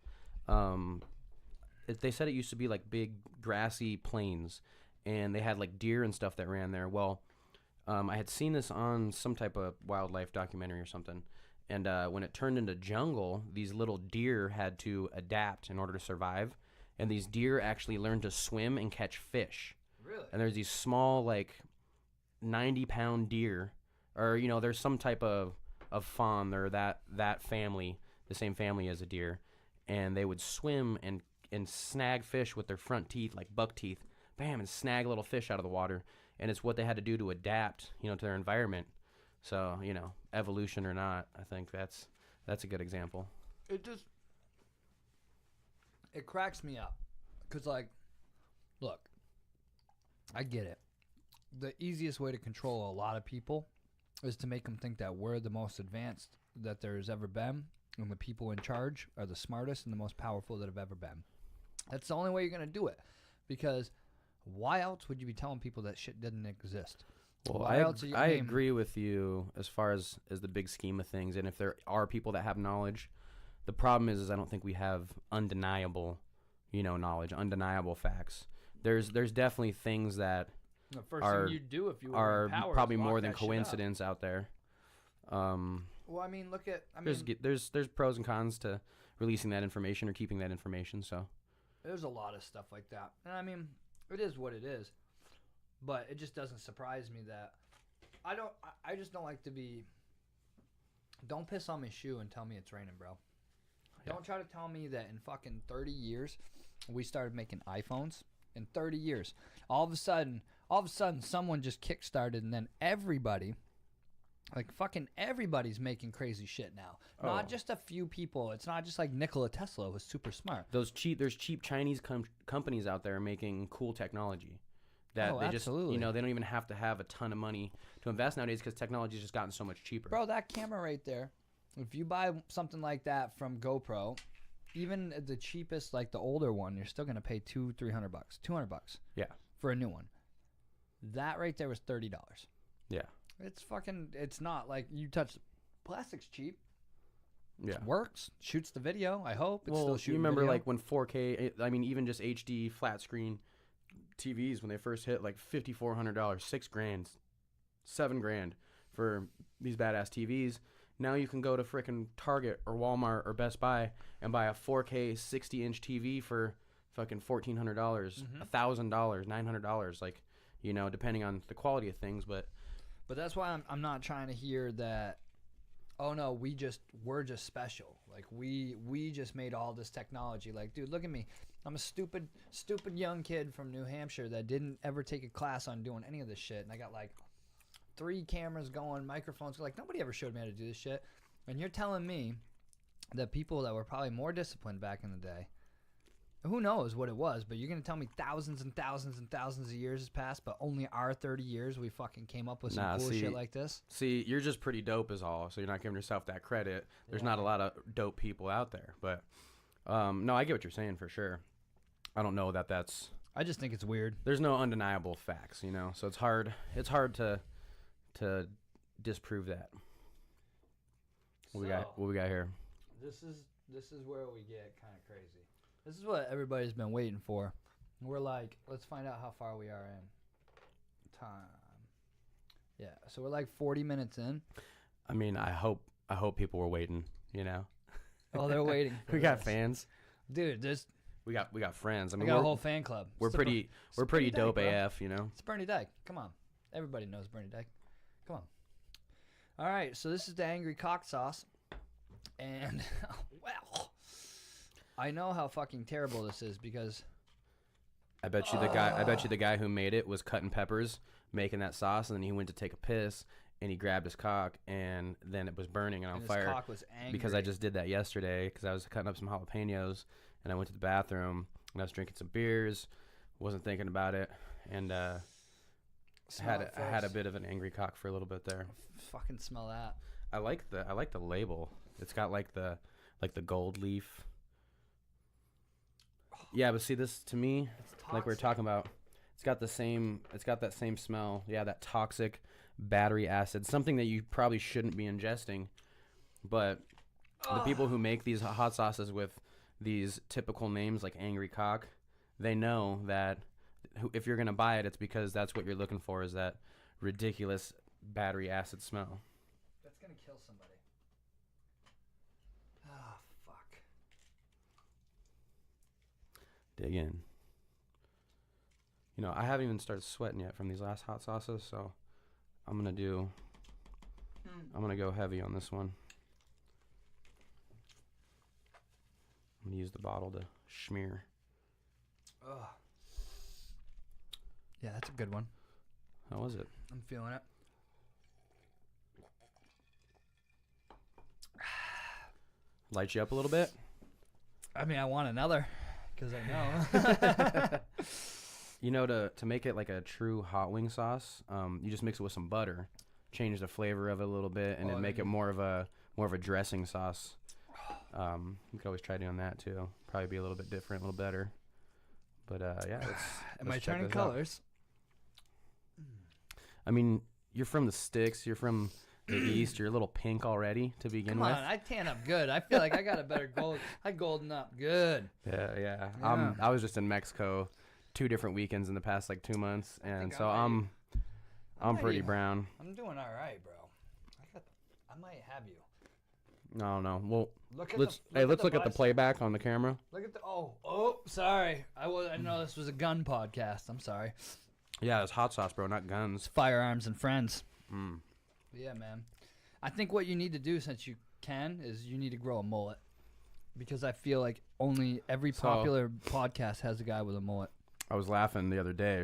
They said it used to be like big grassy plains, and they had like deer and stuff that ran there. Well, I had seen this on some type of wildlife documentary or something, and when it turned into jungle, these little deer had to adapt in order to survive, and these deer actually learned to swim and catch fish. Really? And there's these small, like, 90-pound deer, or, you know, there's some type of fawn or that family, the same family as a deer, and they would swim and snag fish with their front teeth, like buck teeth, bam, and snag little fish out of the water. And it's what they had to do to adapt, you know, to their environment. So, you know, evolution or not, I think that's a good example. It cracks me up. Because, like, look, I get it. The easiest way to control a lot of people is to make them think that we're the most advanced that there's ever been, and the people in charge are the smartest and the most powerful that have ever been. That's the only way you're going to do it. Because why else would you be telling people that shit didn't exist? Well, I agree with you as far as the big scheme of things. And if there are people that have knowledge, the problem is I don't think we have undeniable, you know, knowledge, undeniable facts. There's definitely things that the first thing you do if you were in power probably more than coincidence out there. Well, I mean, there's pros and cons to releasing that information or keeping that information. So there's a lot of stuff like that, and I mean, it is what it is. But it just doesn't surprise me that I just don't like to be. Don't piss on my shoe and tell me it's raining, bro. Yeah. Don't try to tell me that in fucking 30 years we started making iPhones. In 30 years, all of a sudden, someone just kickstarted, and then everybody, like fucking everybody's making crazy shit now. Not just a few people. It's not just like Nikola Tesla was super smart. There's cheap Chinese companies out there making cool technology. That they absolutely. Just, you know, they don't even have to have a ton of money to invest nowadays because technology's just gotten so much cheaper. Bro, that camera right there, if you buy something like that from GoPro, even the cheapest, like the older one, you're still going to pay $200-$300, $200. Yeah. For a new one. That right there was $30. Yeah. It's not like you touch, plastic's cheap. Yeah. It works, shoots the video, I hope. It's still shooting you remember video. Like when 4K, I mean, even just HD flat screen TVs, when they first hit like $5,400, $6,000, $7,000 for these badass TVs. Now you can go to frickin' Target or Walmart or Best Buy and buy a 4K 60-inch TV for fucking $1,400, $1,000, $900, like, you know, depending on the quality of things. But that's why I'm not trying to hear that. Oh no, we're just special. Like we just made all this technology. Like, dude, look at me. I'm a stupid young kid from New Hampshire that didn't ever take a class on doing any of this shit, and I got like 3 cameras going, microphones. Like, nobody ever showed me how to do this shit. And you're telling me that people that were probably more disciplined back in the day, who knows what it was, but you're going to tell me thousands and thousands and thousands of years has passed, but only our 30 years we fucking came up with some cool shit like this? See, you're just pretty dope is all, so you're not giving yourself that credit. There's not a lot of dope people out there. But, no, I get what you're saying for sure. I don't know that's... I just think it's weird. There's no undeniable facts, you know, so it's hard to disprove that. What we got here? This is where we get kind of crazy. This is what everybody's been waiting for. We're like, let's find out how far we are in time. Yeah, so we're like 40 minutes in. I mean, I hope people were waiting, you know. Oh, they're waiting. We got fans, dude. We got friends. I mean, we got a whole fan club. We're pretty dope Dyke, AF, you know. It's Bernie Dyke. Come on, everybody knows Bernie Dyke. Come on. All right, so this is the Angry Cock Sauce, and well, I know how fucking terrible this is because I bet you the guy who made it was cutting peppers, making that sauce, and then he went to take a piss, and he grabbed his cock, and then it was burning and on fire. His cock was angry. Because I just did that yesterday, because I was cutting up some jalapenos, and I went to the bathroom, and I was drinking some beers, wasn't thinking about it, and I had a bit of an angry cock for a little bit there. Fucking smell that. I like the label. It's got like the gold leaf. Yeah, but see, this to me, like we were talking about, it's got that same smell. Yeah, that toxic battery acid, something that you probably shouldn't be ingesting. But the people who make these hot sauces with these typical names like Angry Cock, they know that if you're going to buy it, it's because that's what you're looking for, is that ridiculous battery acid smell. That's going to kill somebody. Ah, fuck. Dig in. You know, I haven't even started sweating yet from these last hot sauces, so I'm going to go heavy on this one. I'm going to use the bottle to smear. Ugh. Yeah, that's a good one. How was it? I'm feeling it. Light you up a little bit? I mean, I want another because I know. You know, to make it like a true hot wing sauce, you just mix it with some butter, change the flavor of it a little bit, and then make it more of a dressing sauce. You could always try doing that too. Probably be a little bit different, a little better. But yeah, Am I turning colors? I mean, you're from the sticks. You're from the east. You're a little pink already to begin with. Come on, I tan up good. I feel like I got a better gold. I golden up good. Yeah. I was just in Mexico 2 different weekends in the past like 2 months, and so I'm pretty brown. I'm doing all right, bro. I might have you. No. Well, let's look at the playback on the camera. Look at the sorry. I know this was a gun podcast. I'm sorry. Yeah, it's hot sauce, bro, not guns. It's firearms and friends. Yeah, man. I think what you need to do, since you can, is you need to grow a mullet, because I feel like every popular podcast has a guy with a mullet. I was laughing the other day,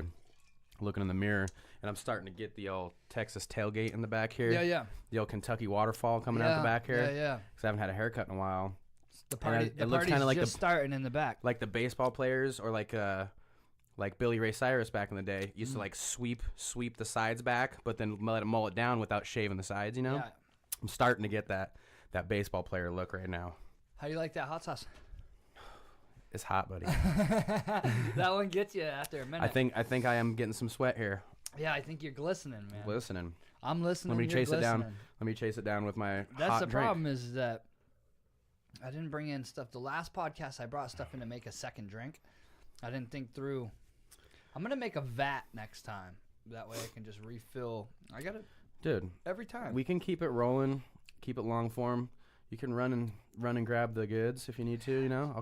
looking in the mirror, and I'm starting to get the old Texas tailgate in the back here. Yeah. The old Kentucky waterfall coming out the back here. Yeah. Because I haven't had a haircut in a while. The party's like just starting in the back. Like the baseball players, or like Billy Ray Cyrus back in the day used to like sweep the sides back, but then let it mull it down without shaving the sides. You know, Yeah. I'm starting to get that baseball player look right now. How do you like that hot sauce? It's hot, buddy. That one gets you after a minute. I think I am getting some sweat here. Yeah, I think you're glistening, man. Listening. I'm listening. Let me chase glistening. it down. Let me chase it down with my That's hot the drink. problem, is that I didn't bring in stuff. The last podcast, I brought stuff in to make a second drink. I didn't think through. I'm going to make a vat next time. That way I can just refill. I got it. Dude, every time. We can keep it rolling, keep it long form. You can run and grab the goods if you need to, you know.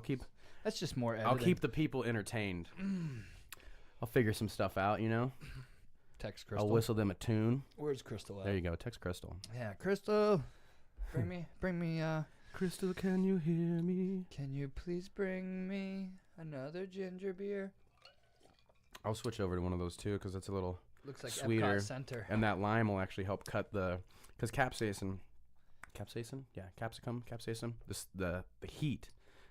That's just more editing. I'll keep the people entertained. I'll figure some stuff out, you know. Text Crystal. I'll whistle them a tune. Where's Crystal at? There you go. Text Crystal. Yeah, Crystal. Bring me Crystal, can you hear me? Can you please bring me another ginger beer? I'll switch over to one of those too, because it's a little looks like sweeter. Epcot Center. And that lime will actually help cut because capsaicin, the heat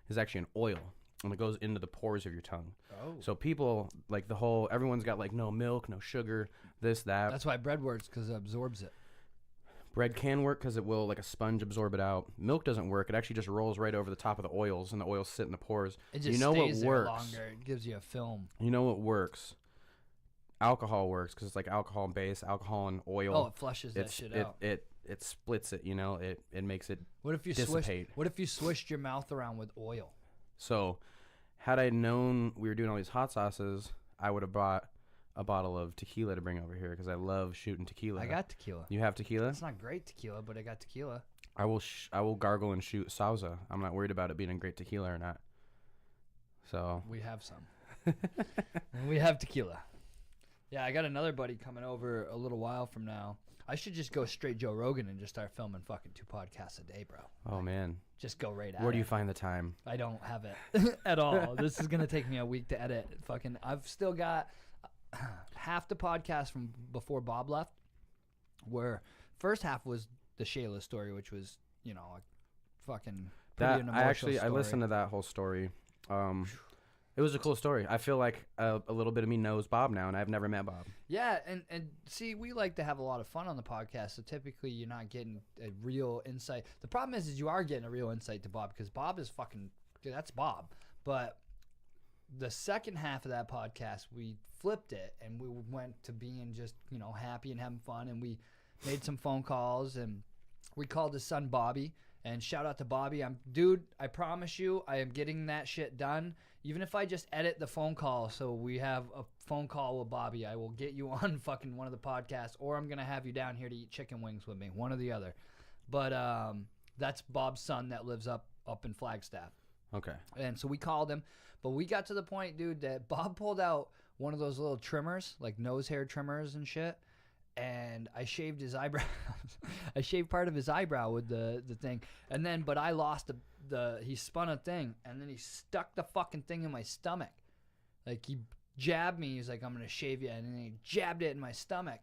is actually an oil, and it goes into the pores of your tongue. Oh. So people, like everyone's got like no milk, no sugar, this, that. That's why bread works, because it absorbs it. Bread can work because it will, like a sponge, absorb it out. Milk doesn't work. It actually just rolls right over the top of the oils, and the oils sit in the pores. It just stays there longer. It gives you a film. You know what works? Alcohol works, because it's like alcohol base, alcohol and oil. Oh, it flushes that shit out. It splits it, you know. It makes it dissipate. What if you swished your mouth around with oil? So, had I known we were doing all these hot sauces, I would have bought a bottle of tequila to bring over here, because I love shooting tequila. I got tequila. You have tequila? It's not great tequila, but I got tequila. I will gargle and shoot salsa. I'm not worried about it being a great tequila or not. So we have some. We have tequila. Yeah, I got another buddy coming over a little while from now. I should just go straight Joe Rogan and just start filming fucking 2 podcasts a day, bro. Oh, man. Just go right at it. Where do you find the time? I don't have it at all. This is going to take me a week to edit. I've still got half the podcast from before Bob left, where first half was the Shayla story, which was, you know, a fucking pretty an emotional story. I listened to that whole story. It was a cool story. I feel like a little bit of me knows Bob now, and I've never met Bob. Yeah, and see, we like to have a lot of fun on the podcast, so typically you're not getting a real insight. The problem is you are getting a real insight to Bob, because Bob is fucking, dude, that's Bob. But the second half of that podcast, we flipped it, and we went to being just, you know, happy and having fun, and we made some phone calls, and we called his son Bobby, and shout out to Bobby. Dude, I promise you, I am getting that shit done. Even if I just edit the phone call so we have a phone call with Bobby, I will get you on fucking one of the podcasts, or I'm going to have you down here to eat chicken wings with me, one or the other. But that's Bob's son that lives up in Flagstaff. Okay. And so we called him, but we got to the point, dude, that Bob pulled out one of those little trimmers, like nose hair trimmers and shit, and I shaved his eyebrows. I shaved part of his eyebrow with the thing, and then, but I lost he spun a thing, and then he stuck the fucking thing in my stomach. Like, he jabbed me. He's like, I'm going to shave you. And then he jabbed it in my stomach.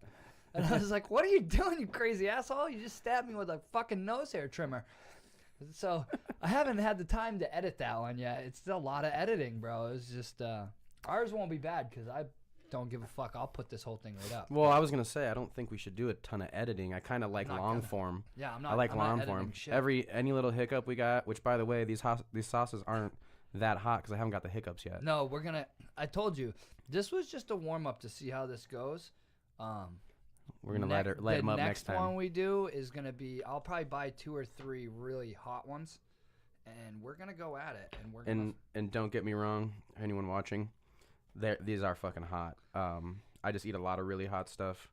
And I was like, what are you doing, you crazy asshole? You just stabbed me with a fucking nose hair trimmer. So I haven't had the time to edit that one yet. It's still a lot of editing, bro. It's just, ours won't be bad because I don't give a fuck. I'll put this whole thing right up. Well, I was going to say, I don't think we should do a ton of editing. I kind of like long form. Yeah, I'm not. I like long editing form. shit. Any little hiccup we got, which by the way, these sauces aren't that hot because I haven't got the hiccups yet. No, I told you, this was just a warm up to see how this goes. We're going to light them up next time. The next one we do is going to be, I'll probably buy 2 or 3 really hot ones, and we're going to go at it. And don't get me wrong, anyone watching, these are fucking hot. I just eat a lot of really hot stuff,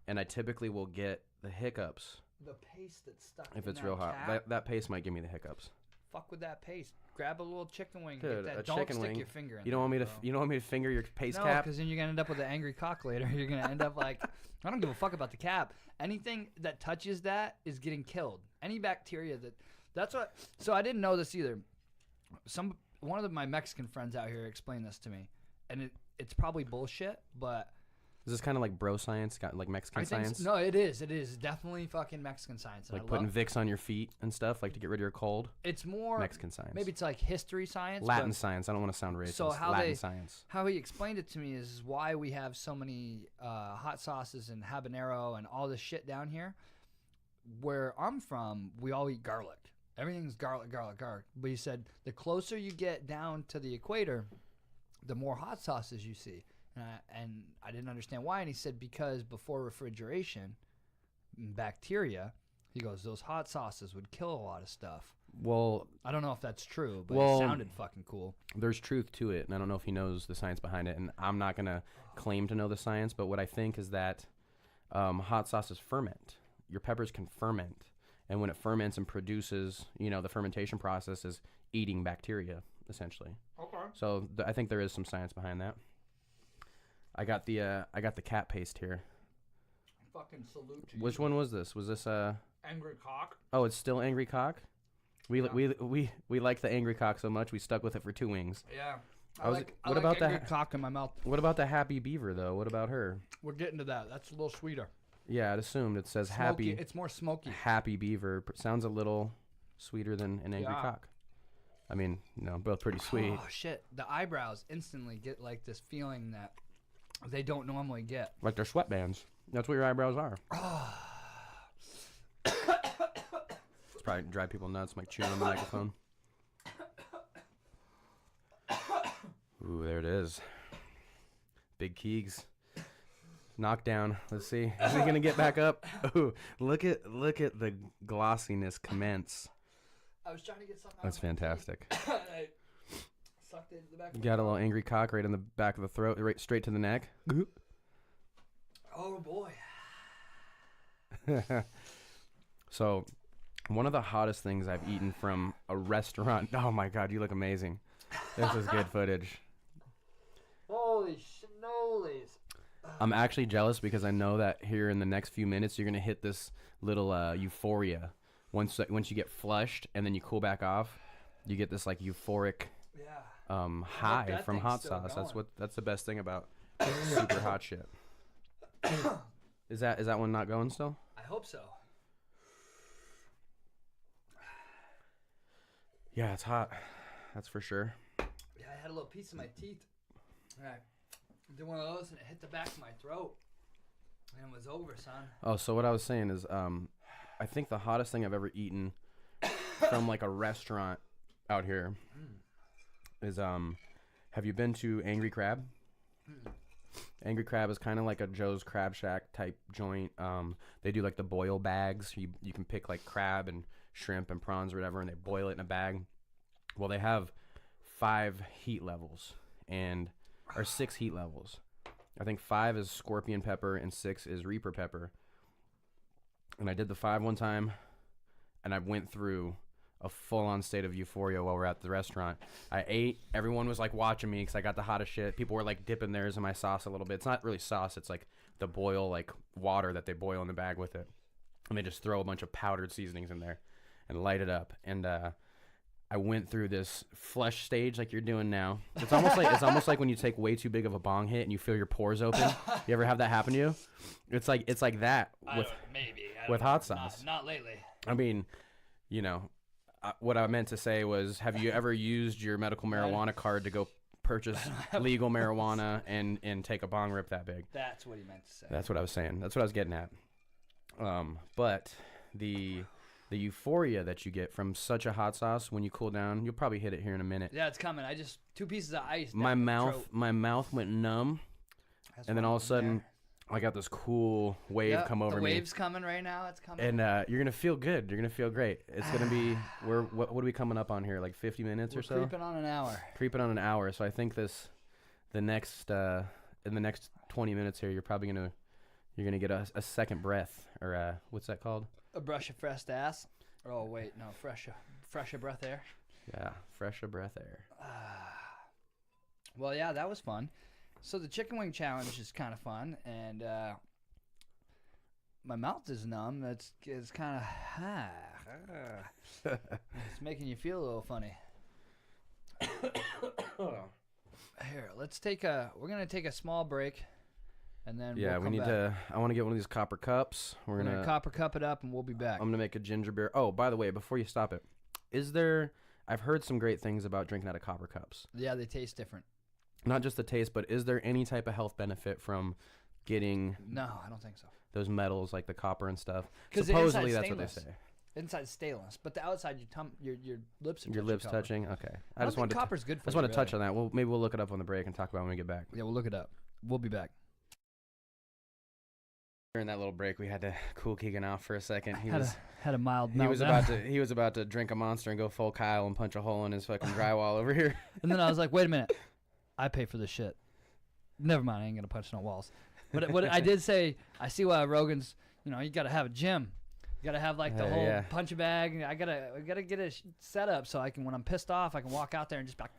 and I typically will get the hiccups. The paste that's stuck if in it's real hot. That paste might give me the hiccups. Fuck with that paste. Grab a little chicken wing. Dude, get that. a Don't chicken stick wing. Your finger in You don't want me to? You don't want me to finger your paste cap? No, because then you're gonna end up with an angry cock later. You're gonna end up like, I don't give a fuck about the cap. Anything that touches that is getting killed. Any bacteria that's what. So I didn't know this either. One of my Mexican friends out here explained this to me, and it's probably bullshit, but. Is this kind of like bro science? Got like Mexican science? No, it is. It is definitely fucking Mexican science. Like putting Vicks on your feet and stuff, like to get rid of your cold. It's more Mexican science. Maybe it's like history science. Latin science. I don't want to sound racist. So Latin science. How he explained it to me is why we have so many hot sauces and habanero and all this shit down here. Where I'm from, we all eat garlic. Everything's garlic, garlic, garlic. But he said the closer you get down to the equator, the more hot sauces you see. And I didn't understand why. And he said because before refrigeration, bacteria, he goes, those hot sauces would kill a lot of stuff. Well, I don't know if that's true, but it sounded fucking cool. There's truth to it, and I don't know if he knows the science behind it. And I'm not going to claim to know the science, but what I think is that hot sauces ferment. Your peppers can ferment. And when it ferments and produces, the fermentation process is eating bacteria, essentially. Okay. So I think there is some science behind that. I got the cat paste here. Fucking salute to you. Which one was this? Was this Angry Cock? Oh, it's still Angry Cock. We like the Angry Cock so much we stuck with it for 2 wings. Yeah. I like Angry Cock in my mouth. What about the Happy Beaver though? What about her? We're getting to that. That's a little sweeter. Yeah, I'd assumed it says smoky. Happy. It's more smoky. Happy Beaver sounds a little sweeter than an Angry Cock. I mean, both pretty sweet. Oh shit! The eyebrows instantly get like this feeling that they don't normally get. Like they're sweatbands. That's what your eyebrows are. It's probably drive people nuts. I'm like chewing on the microphone. Ooh, there it is. Big Keegs. Knockdown. Let's see. Is he gonna get back up? Ooh, look at the glossiness commence. I was trying to get something. That's fantastic. I sucked it into the back. You got a little Angry Cock right in the back of the throat, right straight to the neck. Oh boy. So, one of the hottest things I've eaten from a restaurant. Oh my God, you look amazing. This is good footage. Holy schnoles. I'm actually jealous because I know that here in the next few minutes you're gonna hit this little euphoria. Once you get flushed and then you cool back off, you get this like euphoric high from hot sauce. Going. That's the best thing about super hot shit. Is that one not going still? I hope so. Yeah, it's hot. That's for sure. Yeah, I had a little piece of my teeth. All right. I did one of those and it hit the back of my throat. And it was over, son. Oh, so what I was saying is I think the hottest thing I've ever eaten from like a restaurant out here is have you been to Angry Crab? Angry Crab is kind of like a Joe's Crab Shack type joint. They do like the boil bags. You can pick like crab and shrimp and prawns or whatever, and they boil it in a bag. Well, they have 5 heat levels or 6 heat levels. I think 5 is scorpion pepper and 6 is reaper pepper. And I did the 5 one time, and I went through a full-on state of euphoria while we're at the restaurant. I ate. Everyone was like watching me because I got the hottest shit. People were like dipping theirs in my sauce a little bit. It's not really sauce. It's like the boil, like water that they boil in the bag with it. And they just throw a bunch of powdered seasonings in there and light it up. And I went through this flush stage like you're doing now. It's almost like when you take way too big of a bong hit and you feel your pores open. You ever have that happen to you? It's like that with hot sauce. Not lately. I mean, you know, what I meant to say was, have you ever used your medical marijuana card to go purchase legal marijuana and take a bong rip that big? That's what he meant to say. That's what I was saying. That's what I was getting at. But the euphoria that you get from such a hot sauce when you cool down, you'll probably hit it here in a minute. Yeah, it's coming. 2 pieces of ice. My mouth went numb, and then all of a sudden, I got this cool wave come over me. The wave's coming right now. It's coming. And you're gonna feel good. You're gonna feel great. It's gonna be. What are we coming up on here? Like 50 minutes or so. Creeping on an hour. Creeping on an hour. So I think in the next 20 minutes here, you're gonna get a second breath, or what's that called? A brush of fresh ass. Oh wait, no, fresher breath air. Yeah, fresher breath air. Well, yeah, that was fun. So the chicken wing challenge is kind of fun, and my mouth is numb. It's kind of it's making you feel a little funny. Here, we're gonna take a small break, and then we'll come back. I want to get one of these copper cups. We're gonna copper cup it up, and we'll be back. I'm gonna make a ginger beer. Oh, by the way, before you stop it, I've heard some great things about drinking out of copper cups. Yeah, they taste different. Not just the taste, but is there any type of health benefit from getting? No, I don't think so. Those metals like the copper and stuff. 'Cause supposedly that's what they say. Inside's stainless, but the outside your lips are your lips touching. Okay, I just want to copper's good for you. I just want to touch on that. Well, maybe we'll look it up on the break and talk about it when we get back. Yeah, we'll look it up. We'll be back. During that little break, we had to cool Keegan off for a second. He had a mild. He was about to drink a Monster and go full Kyle and punch a hole in his fucking drywall over here. And then I was like, wait a minute, I pay for this shit. Never mind, I ain't gonna punch no walls. But what I did say, I see why Rogan's. You gotta have a gym. You gotta have like the whole punch bag. I gotta get it set up so I can, when I'm pissed off, I can walk out there and just be like,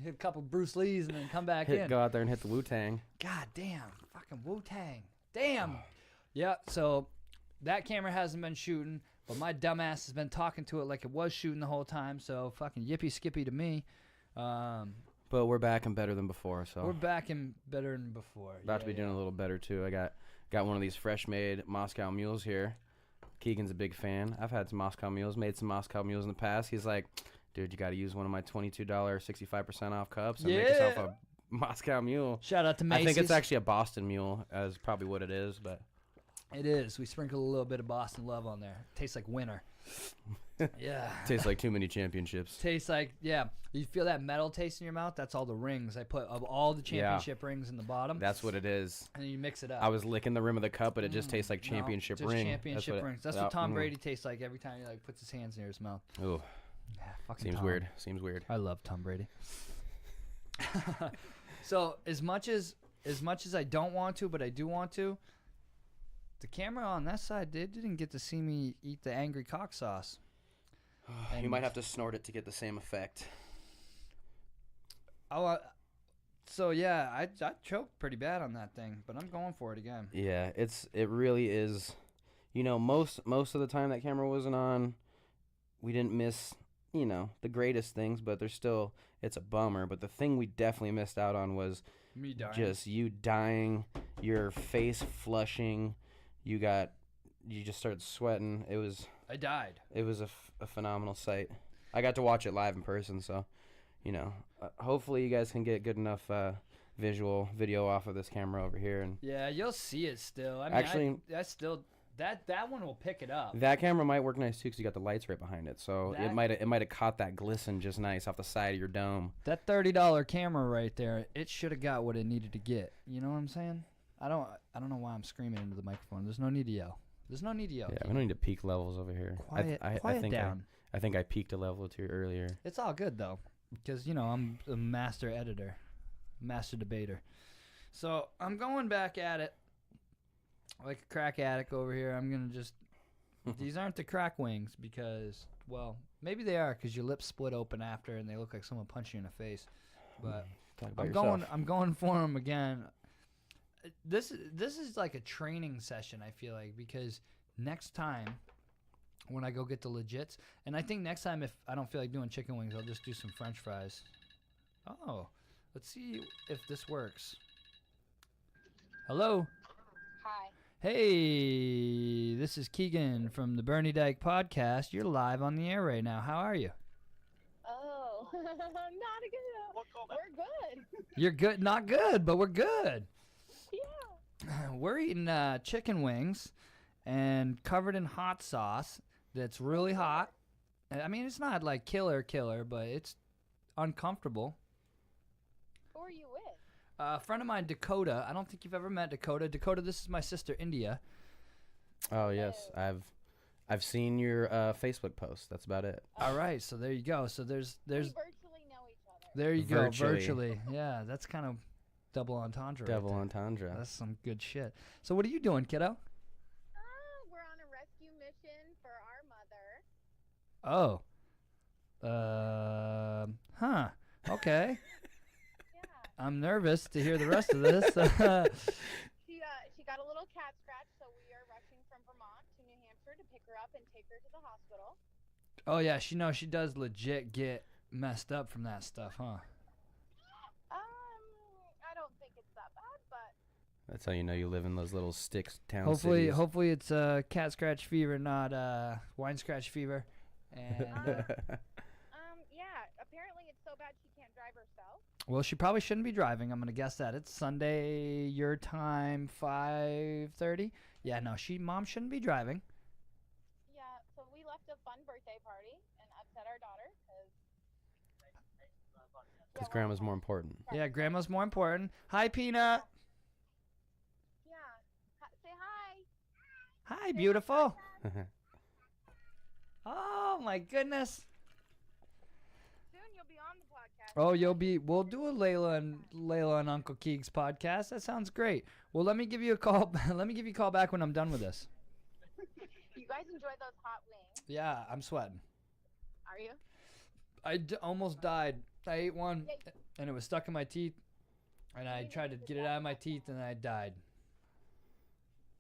hit a couple Bruce Lees and then come back in. Go out there and hit the Wu-Tang. God damn, fucking Wu-Tang. Damn. Yeah. So that camera hasn't been shooting, but my dumbass has been talking to it like it was shooting the whole time. So fucking yippee skippy to me. But we're back and better than before. So we're back and better than before. About to be doing a little better too. I got one of these fresh made Moscow Mules here. Keegan's a big fan. I've had some Moscow Mules, made some Moscow Mules in the past. He's like, dude, you got to use one of my $22 65% off cups and make yourself a Moscow Mule. Shout out to Macy's. I think it's actually a Boston Mule, as probably what it is, but it is. We sprinkle a little bit of Boston love on there. Tastes like winter. Yeah. Tastes like too many championships. Tastes like, yeah. You feel that metal taste in your mouth? That's all the rings I put of all the championship rings in the bottom. That's what it is. And then you mix it up. I was licking the rim of the cup, but it just tastes like championship ring. Championship rings. That's what Tom Brady tastes like every time he puts his hands near his mouth. Ooh. Yeah, fucking Seems Tom. weird. Seems weird. I love Tom Brady. So as much as I don't want to, but I do want to, the camera on that side didn't get to see me eat the angry cock sauce. You might have to snort it to get the same effect. So yeah, I choked pretty bad on that thing, but I'm going for it again. Yeah, it really is. You know, most of the time that camera wasn't on, we didn't miss, you know, the greatest things, but there's still, it's a bummer. But the thing we definitely missed out on was Me dying. just you dying, your face flushing, you just started sweating. I died. It was a phenomenal sight. I got to watch it live in person, so, you know, hopefully you guys can get good enough video off of this camera over here. And Yeah, you'll see it still. I mean, actually, that's still that one will pick it up. that camera might work nice too because you got the lights right behind it, so That- it might have caught that glisten just nice off the side of your dome. That $30 camera right there, it should have got what it needed to get. You know what I'm saying? I don't know why I'm screaming into the microphone. There's no need to yell. There's no need to yell. Yeah, we don't need to peak levels over here. Quiet down. I think I peaked a level or two earlier. It's all good though, because you know I'm a master editor, master debater. So I'm going back at it like a crack addict over here. I'm gonna just. These aren't the crack wings because, well, maybe they are because your lips split open after and they look like someone punched you in the face. But Talk about yourself. I'm going for them again. This is like a training session, I feel like, because next time when I go get the legits, and I think next time if I don't feel like doing chicken wings, I'll just do some French fries. Oh, let's see if this works. Hello. Hi. Hey, this is Keegan from the Bernie Dyke podcast. You're live on the air right now. How are you? Oh, not a good. We're good. You're good, not good, but we're good. Yeah. We're eating chicken wings and covered in hot sauce that's really hot. I mean, it's not like killer, but it's uncomfortable. Who are you with? A friend of mine, Dakota. I don't think you've ever met Dakota. Dakota, this is my sister, India. Oh yes, I've seen your Facebook post. That's about it. All right, so there you go. So there's We virtually know each other. there you Virtually. go, virtually. Yeah, that's kind of double entendre. right Double there. entendre. That's some good shit. So what are you doing, kiddo? We're on a rescue mission for our mother. Oh. Huh. Okay. Yeah. I'm nervous to hear the rest of this. She got a little cat scratch, so we are rushing from Vermont to New Hampshire to pick her up and take her to the hospital. Oh yeah, she does legit get messed up from that stuff, huh? I don't think it's that bad, but That's how you know you live in those little sticks town cities. Hopefully it's cat scratch fever, not wine scratch fever. And yeah. Apparently it's so bad she can't drive herself. well, she probably shouldn't be driving. I'm gonna guess that it's Sunday your time, 5:30. Yeah, no, mom shouldn't be driving. Yeah. So we left a fun birthday party and upset our daughter Because grandma's more important. Yeah, grandma's more important. Hi, Peanut. Yeah. Say hi. Hi, beautiful. Oh my goodness. Soon you'll be on the podcast. Oh, we'll do a Layla and Uncle Keeg's podcast. That sounds great. Well, let me give you a call. Let me give you a call back when I'm done with this. You guys enjoy those hot wings? Yeah, I'm sweating. Are you? I almost died. I ate one, and it was stuck in my teeth, and I tried to get it out of my teeth, and I died.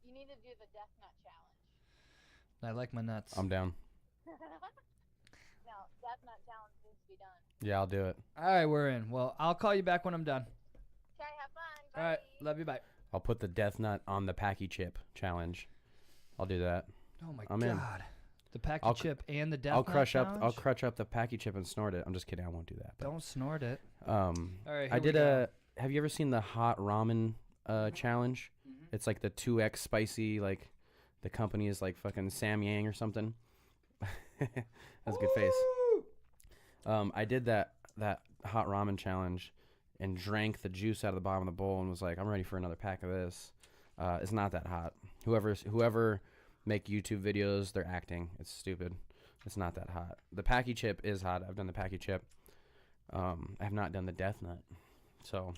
You need to do the death nut challenge. I like my nuts. I'm down. No, death nut challenge needs to be done. Yeah, I'll do it. All right, we're in. Well, I'll call you back when I'm done. Okay, have fun. Bye. All right, love you. Bye. I'll put the death nut on the Packy Chip challenge. I'll do that. Oh my I'm in. God. The packy I'll chip and the death I'll nut crush challenge? I'll crunch up the Packy Chip and snort it. I'm just kidding. I won't do that. But, Don't snort it. All right, I here we did go. Have you ever seen the Hot Ramen challenge? Mm-hmm. It's like the 2x spicy. Like the company is like fucking Sam Yang or something. That's a good face. I did that Hot Ramen challenge and drank the juice out of the bottom of the bowl and was like, I'm ready for another pack of this. It's not that hot. Whoever make YouTube videos, they're acting. It's stupid. It's not that hot. The Packy Chip is hot. I've done the Packy Chip. I have not done the Death Nut. So,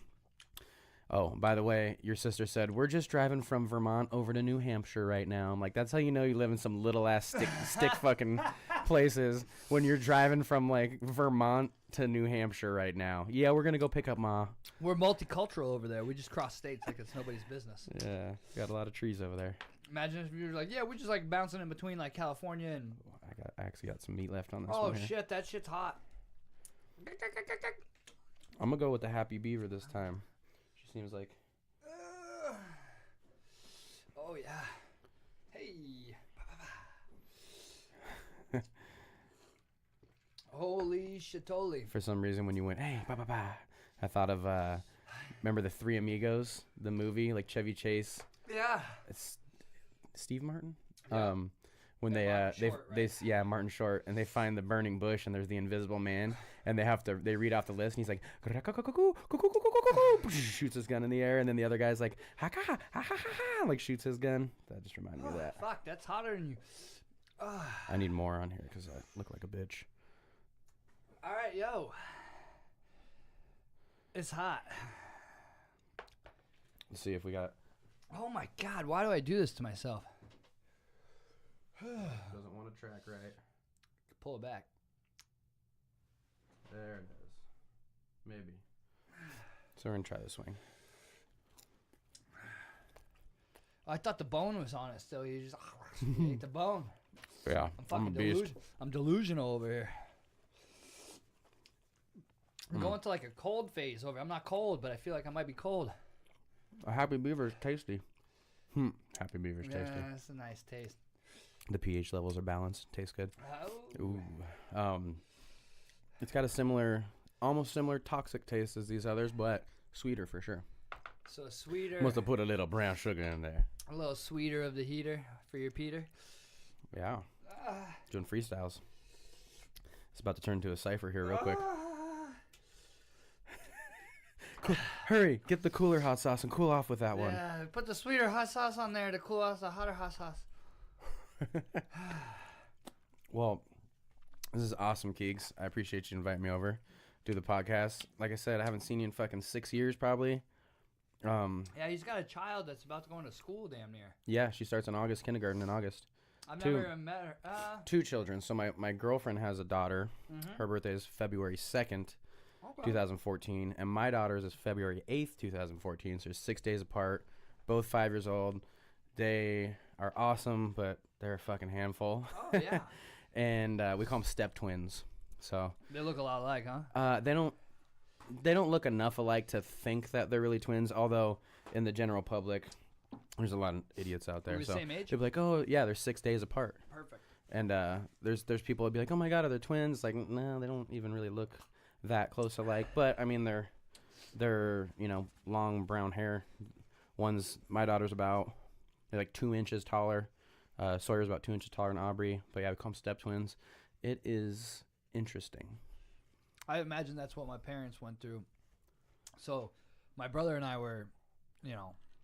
oh, by the way, your sister said, we're just driving from Vermont over to New Hampshire right now. I'm like, that's how you know you live in some little ass stick fucking places when you're driving from like Vermont to New Hampshire right now. Yeah, we're gonna go pick up Ma. We're multicultural over there. We just cross states like it's nobody's business. Yeah, got a lot of trees over there. Imagine if you were like, yeah, we're just like bouncing in between like California and. I actually got some meat left on this Oh one here. shit, that shit's hot. I'm gonna go with the Happy Beaver this time. She seems like. Oh yeah. Hey. Holy shitoli. For some reason, when you went, hey, ba ba ba, I thought of, remember the Three Amigos, the movie, like Chevy Chase. Yeah. It's Steve Martin. Yeah. When Yeah, they Martin Short, right? yeah, Martin Short, and they find the burning bush, and there's the Invisible Man, and they read off the list, and he's like, shoots his gun in the air, and then the other guy's like, ha ha ha ha ha, like shoots his gun. That just reminded me of that. Fuck, that's hotter than you. I need more on here because I look like a bitch. All right, yo. It's hot. Let's see if we got. Oh my god, why do I do this to myself? Doesn't want to track right. Pull it back. There it is. Maybe. So we're gonna try this swing. I thought the bone was on it still. You just you ate the bone. Yeah, I'm fucking a beast. I'm delusional over here. I'm going to like a cold phase over. I'm not cold, but I feel like I might be cold. A Happy Beaver is tasty. Happy Beaver's tasty. Yeah, that's a nice taste. The pH levels are balanced. Tastes good. Oh. Ooh. It's got a almost similar toxic taste as these others, but sweeter for sure. So sweeter. Must have put a little brown sugar in there. A little sweeter of the heater for your Peter. Yeah. Doing freestyles. It's about to turn into a cipher here real quick. Hurry, get the cooler hot sauce and cool off with that one. Yeah, put the sweeter hot sauce on there to cool off the hotter hot sauce. Well, this is awesome, Keegs. I appreciate you inviting me over, do the podcast. Like I said, I haven't seen you in fucking 6 years probably. Yeah, he's got a child that's about to go into school damn near. Yeah, she starts in August, kindergarten in August. I've never even met her. 2 children. So my girlfriend has a daughter. Her birthday is February 2nd, 2014. And my daughter's is February 8th, 2014. So they're 6 days apart. Both 5 years old. They are awesome, but they're a fucking handful. Oh, yeah. And we call them step twins. So They look a lot alike, huh? they don't look enough alike to think that they're really twins, although in the general public there's a lot of idiots out there. Are we So the same age? they'll be like, oh yeah, they're 6 days apart. Perfect. And there's people that'd be like, oh my god, are they twins? Like, no, they don't even really look that close alike. But I mean, they're long brown hair. My daughter's they're like 2 inches taller. Sawyer's about 2 inches taller than Aubrey. But yeah, we call them step twins. It is interesting. I imagine that's what my parents went through. So my brother and I were,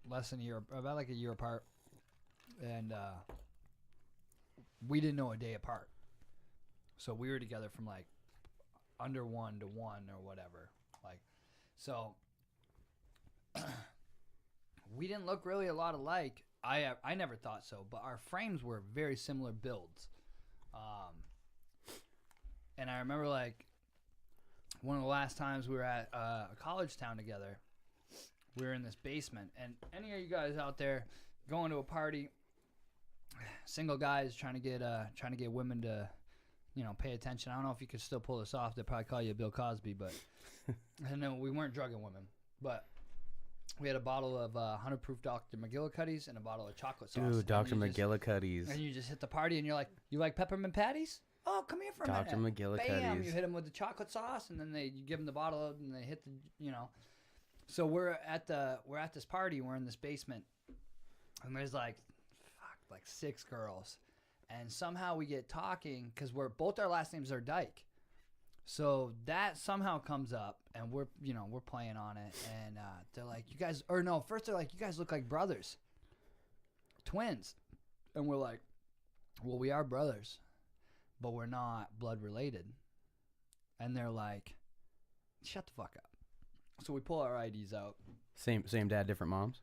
less than about like a year apart. And we didn't know a day apart. So we were together from like under 1 to 1 or whatever. Like, so we didn't look really a lot alike. I never thought so, but our frames were very similar builds. And I remember like one of the last times we were at a college town together, we were in this basement. And any of you guys out there going to a party, single guys trying to get women to, pay attention. I don't know if you could still pull this off. They'd probably call you Bill Cosby, but and no, we weren't drugging women. But we had a bottle of 100 proof Dr. McGillicuddy's and a bottle of chocolate sauce. Dude, Dr. McGillicuddy's. And you just hit the party and you're like, you like peppermint patties? Oh, come here for a Dr. minute. McGillicuddy's. Bam, you hit them with the chocolate sauce, and then you give them the bottle, and they hit the. So we're at this party. We're in this basement, and there's like 6 girls, and somehow we get talking because both our last names are Dyke. So that somehow comes up, and we're playing on it, and they're like, you guys, or no, first they're like, you guys look like brothers, twins, and we're like, well, we are brothers, but we're not blood related. And they're like, shut the fuck up. So we pull our IDs out. Same dad, different moms?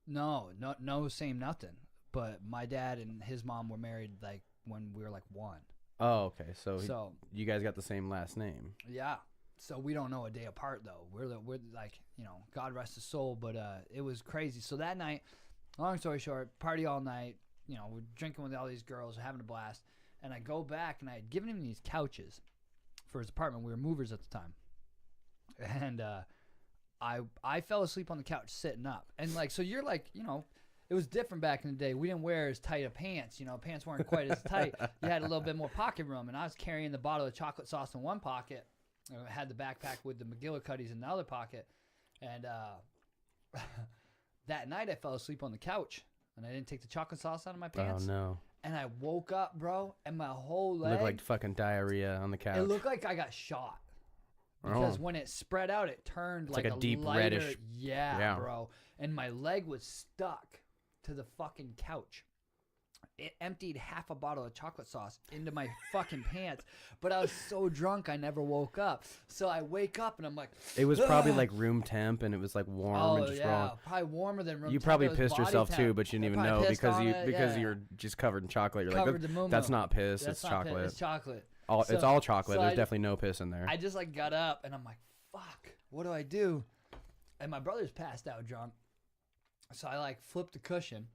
No, same nothing. But my dad and his mom were married like when we were like 1. Oh, okay. So So you guys got the same last name. yeah. So we don't know a day apart though. We're like, you know, God rest his soul, but it was crazy. So that night, long story short, party all night. You know, we're drinking with all these girls, having a blast. And I go back, and I had given him these couches for his apartment. We were movers at the time, and I fell asleep on the couch sitting up. And like, so you're like, you know, it was different back in the day. We didn't wear as tight of pants. You know, pants weren't quite as tight. You had a little bit more pocket room, and I was carrying the bottle of chocolate sauce in one pocket. I had the backpack with the McGillicuddies in the other pocket, and that night I fell asleep on the couch, and I didn't take the chocolate sauce out of my pants. Oh no! And I woke up, bro, and my whole It leg looked like fucking diarrhea on the couch. it looked like I got shot. Because when it spread out, it turned It's like like a deep lighter, reddish. yeah, bro. And my leg was stuck to the fucking couch. It emptied half a bottle of chocolate sauce into my fucking pants, but I was so drunk I never woke up. So I wake up and I'm like, It was probably like room temp, and it was like warm and just wrong. probably warmer than room You temp. probably It was pissed body yourself temp. too, but you I didn't even probably know pissed because on it, because yeah. you're just covered in chocolate. You're Covered like, the moo-moo. that's not piss, That's it's not chocolate. It's chocolate. It's So- all chocolate. so There's I- definitely no piss in there. I just like got up and I'm like, fuck, what do I do? And my brother's passed out drunk. So I like flipped the cushion.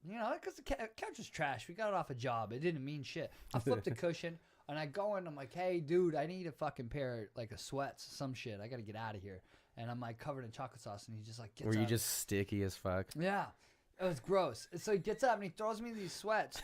You know, because the couch is trash. We got it off a job. It didn't mean shit. I flipped the cushion and I go in. I'm like, hey, dude, I need a fucking pair like of sweats, some shit. I got to get out of here. And I'm like covered in chocolate sauce. And he just like gets Were you up. just sticky as fuck? Yeah. It was gross. And so he gets up and he throws me these sweats.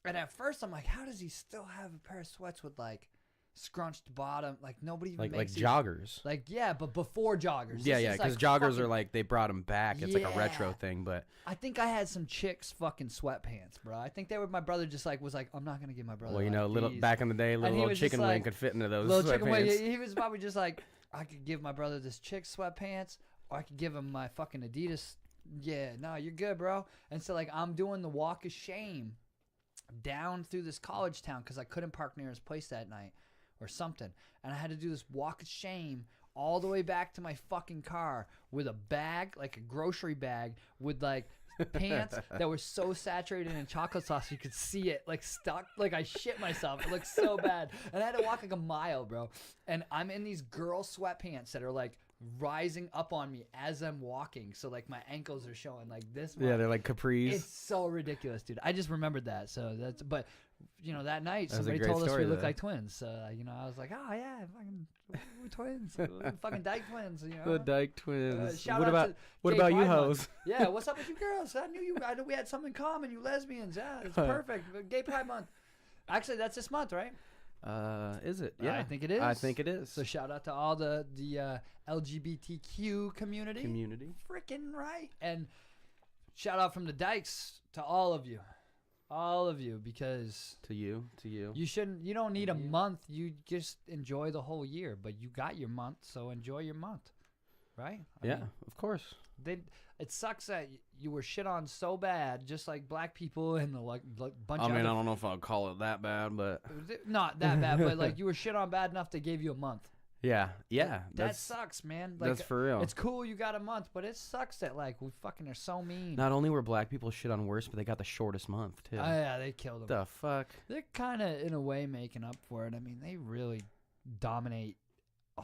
And at first I'm like, how does he still have a pair of sweats with like scrunched bottom? Like nobody even Like makes these. joggers. Like, yeah, but before joggers. Yeah, This yeah, is, because like, joggers fucking- are like they brought them back. It's like a retro Yeah. thing, but I think I had some chicks fucking sweatpants, bro. I think they were my brother. Just like was like, I'm not gonna give my brother. well, you like, know, little these. back in the day, he little was just chicken wing like, could fit into those Little chicken wing. sweatpants. He was probably just like, I could give my brother this chick sweatpants, or I could give him my fucking Adidas. Yeah, no, you're good, bro. And so like I'm doing the walk of shame down through this college town because I couldn't park near his place that night or something, and I had to do this walk of shame all the way back to my fucking car with a bag, like a grocery bag, with like pants that were so saturated in chocolate sauce you could see it like stuck, like I shit myself. It looked so bad, and I had to walk like a mile, bro. And I'm in these girl sweatpants that are like rising up on me as I'm walking, so like my ankles are showing like this much. Yeah, they're like capris. It's so ridiculous, dude. I just remembered that. So that's, but you know, that night That was a somebody great told us we story, looked though. like twins. So you know, I was like, oh yeah, fucking we're twins, we're fucking Dyke twins. You know, The Dyke twins. shout What out about to what Gay about you Pride Month. hoes? Yeah, what's up with you girls? I knew we had something in common. You lesbians. Yeah, it's perfect. Gay Pride Month. Actually, that's this month, right? Is it? Yeah, I think it is. I think it is. So shout out to all the LGBTQ community. Community. Freaking right. And shout out from the Dykes to all of you. All of you, because To you. you don't need a you. month. You just enjoy the whole year, but you got your month, so enjoy your month. Right? I Yeah, mean, of course. it sucks that you were shit on so bad, just like black people and the like bunch I of mean, I other, don't know if I'll call it that bad, but not that bad, but like you were shit on bad enough they gave you a month. yeah, That that's sucks, man. Like, that's for real. it's cool you got a month, but it sucks that like we fucking are so mean. Not only were black people shit on worse, but they got the shortest month too. Oh yeah, they killed them. The fuck? They're kind of in a way making up for it. I mean, they really dominate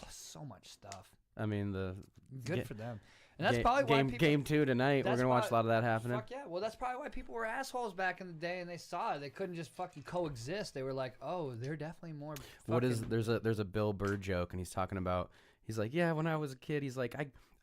so much stuff. I mean, the Good Ga- for them. And that's ga- probably why game people. game 2 tonight. We're that's gonna watch why- a lot of that happening. Fuck yeah. Well, that's probably why people were assholes back in the day, and they saw it. They couldn't just fucking coexist. They were like, oh, they're definitely more. What is fucking- there's a Bill Burr joke, and he's talking about, he's like, yeah, when I was a kid, he's like,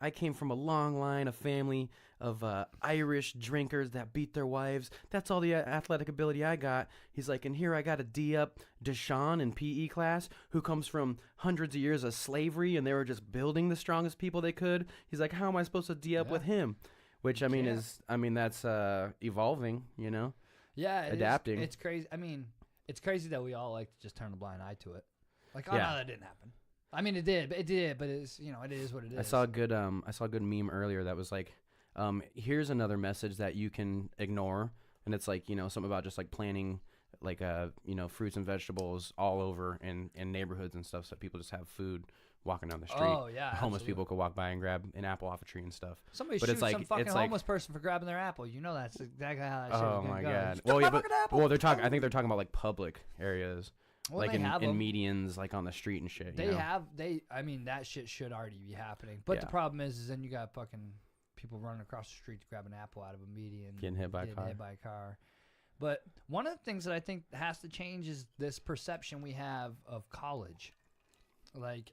I came from a long line of family of Irish drinkers that beat their wives. That's all the athletic ability I got. He's like, and here I got a D up Deshaun in PE class, who comes from hundreds of years of slavery, and they were just building the strongest people they could. He's like, how am I supposed to D up Yeah. with him? Which I mean Yeah. that's evolving, you know. Yeah, it is. adapting. It's crazy. I mean, it's crazy that we all like to just turn a blind eye to it. Like, oh Yeah. no, that didn't happen. I mean, it did, but it's it is what it is. I saw a good meme earlier that was like, here's another message that you can ignore, and it's like, something about just like planting like fruits and vegetables all over in neighborhoods and stuff, so that people just have food walking down the street. Oh yeah, Homeless absolutely. people could walk by and grab an apple off a tree and stuff. Somebody but shoots it's like- some fucking it's like- homeless person for grabbing their apple. You know that's exactly how that shit is Oh gonna my go. god. Took Well, my yeah, but fucking apple. well, they're talking. I think they're talking about like public areas. Well, like they have in 'em. medians, like on the street and shit. They you know? have I mean, that shit should already be happening. But the Yeah. problem is then you got fucking people running across the street to grab an apple out of a median, Getting hit by a car. hit by a car. But one of the things that I think has to change is this perception we have of college. Like,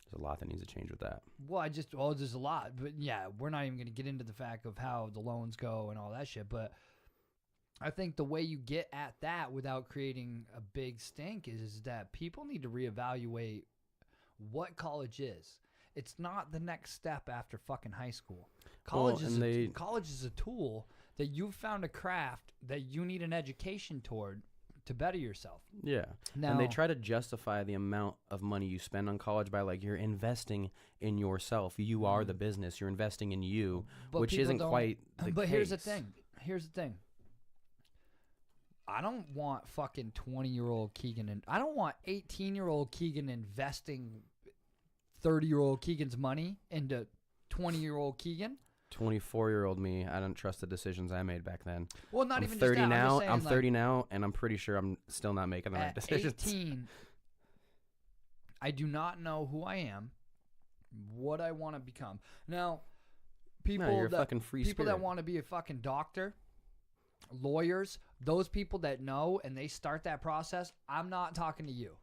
There's a lot that needs to change with that. well, there's a lot, but yeah, we're not even going to get into the fact of how the loans go and all that shit. But I think the way you get at that without creating a big stink is that people need to reevaluate what college is. It's not the next step after fucking high school. College is a tool that you've found a craft that you need an education toward to better yourself. Yeah. Now, And they try to justify the amount of money you spend on college by like you're investing in yourself. You are the business. You're investing in you, but which people isn't don't- quite the But case. here's the thing. I don't want fucking 20-year-old Keegan and I don't want 18-year-old Keegan investing 30-year-old Keegan's money into 20-year-old Keegan. 24-year-old me, I don't trust the decisions I made back then. Well, not I'm even 30 just that. now. I'm, just saying, 30 now, and I'm pretty sure I'm still not making the right at decisions. 18, I do not know who I am, what I want to become. Now, people you're a fucking free people that spirit. want to be a fucking doctor, lawyers, those people that know and they start that process, I'm not talking to you.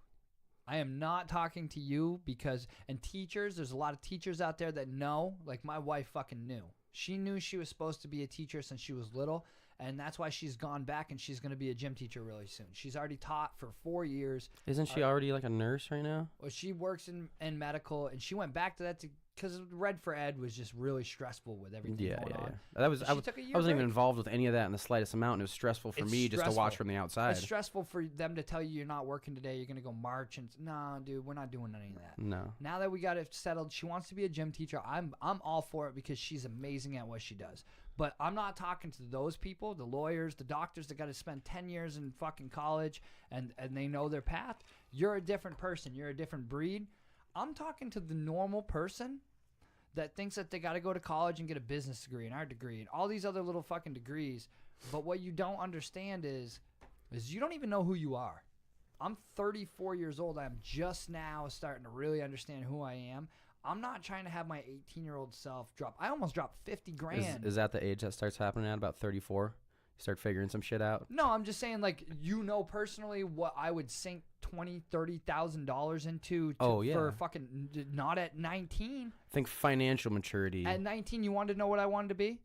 I am not talking to you because, and teachers, there's a lot of teachers out there that know, like my wife fucking knew. She knew she was supposed to be a teacher since she was little, and that's why she's gone back and she's going to be a gym teacher really soon. She's already taught for 4 years. Isn't she already like a nurse right now? Well, she works in medical, and she went back to that because Red for Ed was just really stressful with everything going on. That was She I took a year wasn't even break. involved with any of that in the slightest amount. And it was stressful for It's me just to watch stressful. from the outside. It's stressful for them to tell you you're not working today. You're going to go march. And no, dude, we're not doing any of that. No. Now that we got it settled, she wants to be a gym teacher. I'm all for it because she's amazing at what she does. But I'm not talking to those people, the lawyers, the doctors that got to spend 10 years in fucking college and they know their path. You're a different person. You're a different breed. I'm talking to the normal person that thinks that they got to go to college and get a business degree, an art degree, and all these other little fucking degrees. But what you don't understand is you don't even know who you are. I'm 34 years old. I'm just now starting to really understand who I am. I'm not trying to have my 18-year-old self drop. I almost dropped 50 grand. Is that the age that starts happening at about 34? You start figuring some shit out? No, I'm just saying, like, you know personally what I would sink $20,000-$30,000 into for fucking not at 19. I think financial maturity. At 19, you wanted to know what I wanted to be?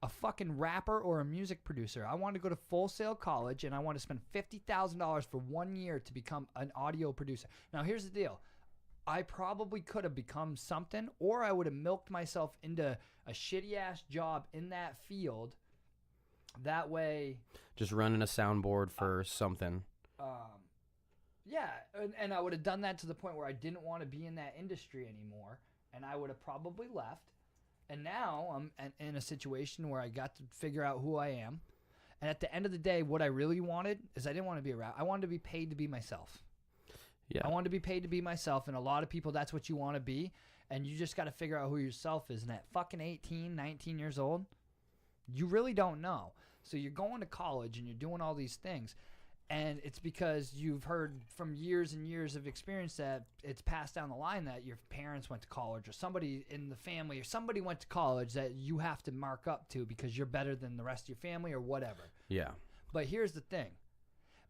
A fucking rapper or a music producer. I wanted to go to Full Sail College, and I wanted to spend $50,000 for 1 year to become an audio producer. Now, here's the deal. I probably could have become something, or I would have milked myself into a shitty-ass job in that field. That way... Just running a soundboard for something. Yeah, and I would have done that to the point where I didn't want to be in that industry anymore, and I would have probably left. And now I'm in a situation where I got to figure out who I am. And at the end of the day, what I really wanted is I didn't want to be a rapper. I wanted to be paid to be myself. Yeah. I wanted to be paid to be myself, and a lot of people, that's what you want to be, and you just got to figure out who yourself is. And at fucking 18, 19 years old, you really don't know. So you're going to college, and you're doing all these things, and it's because you've heard from years and years of experience that it's passed down the line that your parents went to college, or somebody in the family, or somebody went to college that you have to mark up to because you're better than the rest of your family or whatever. Yeah. But here's the thing.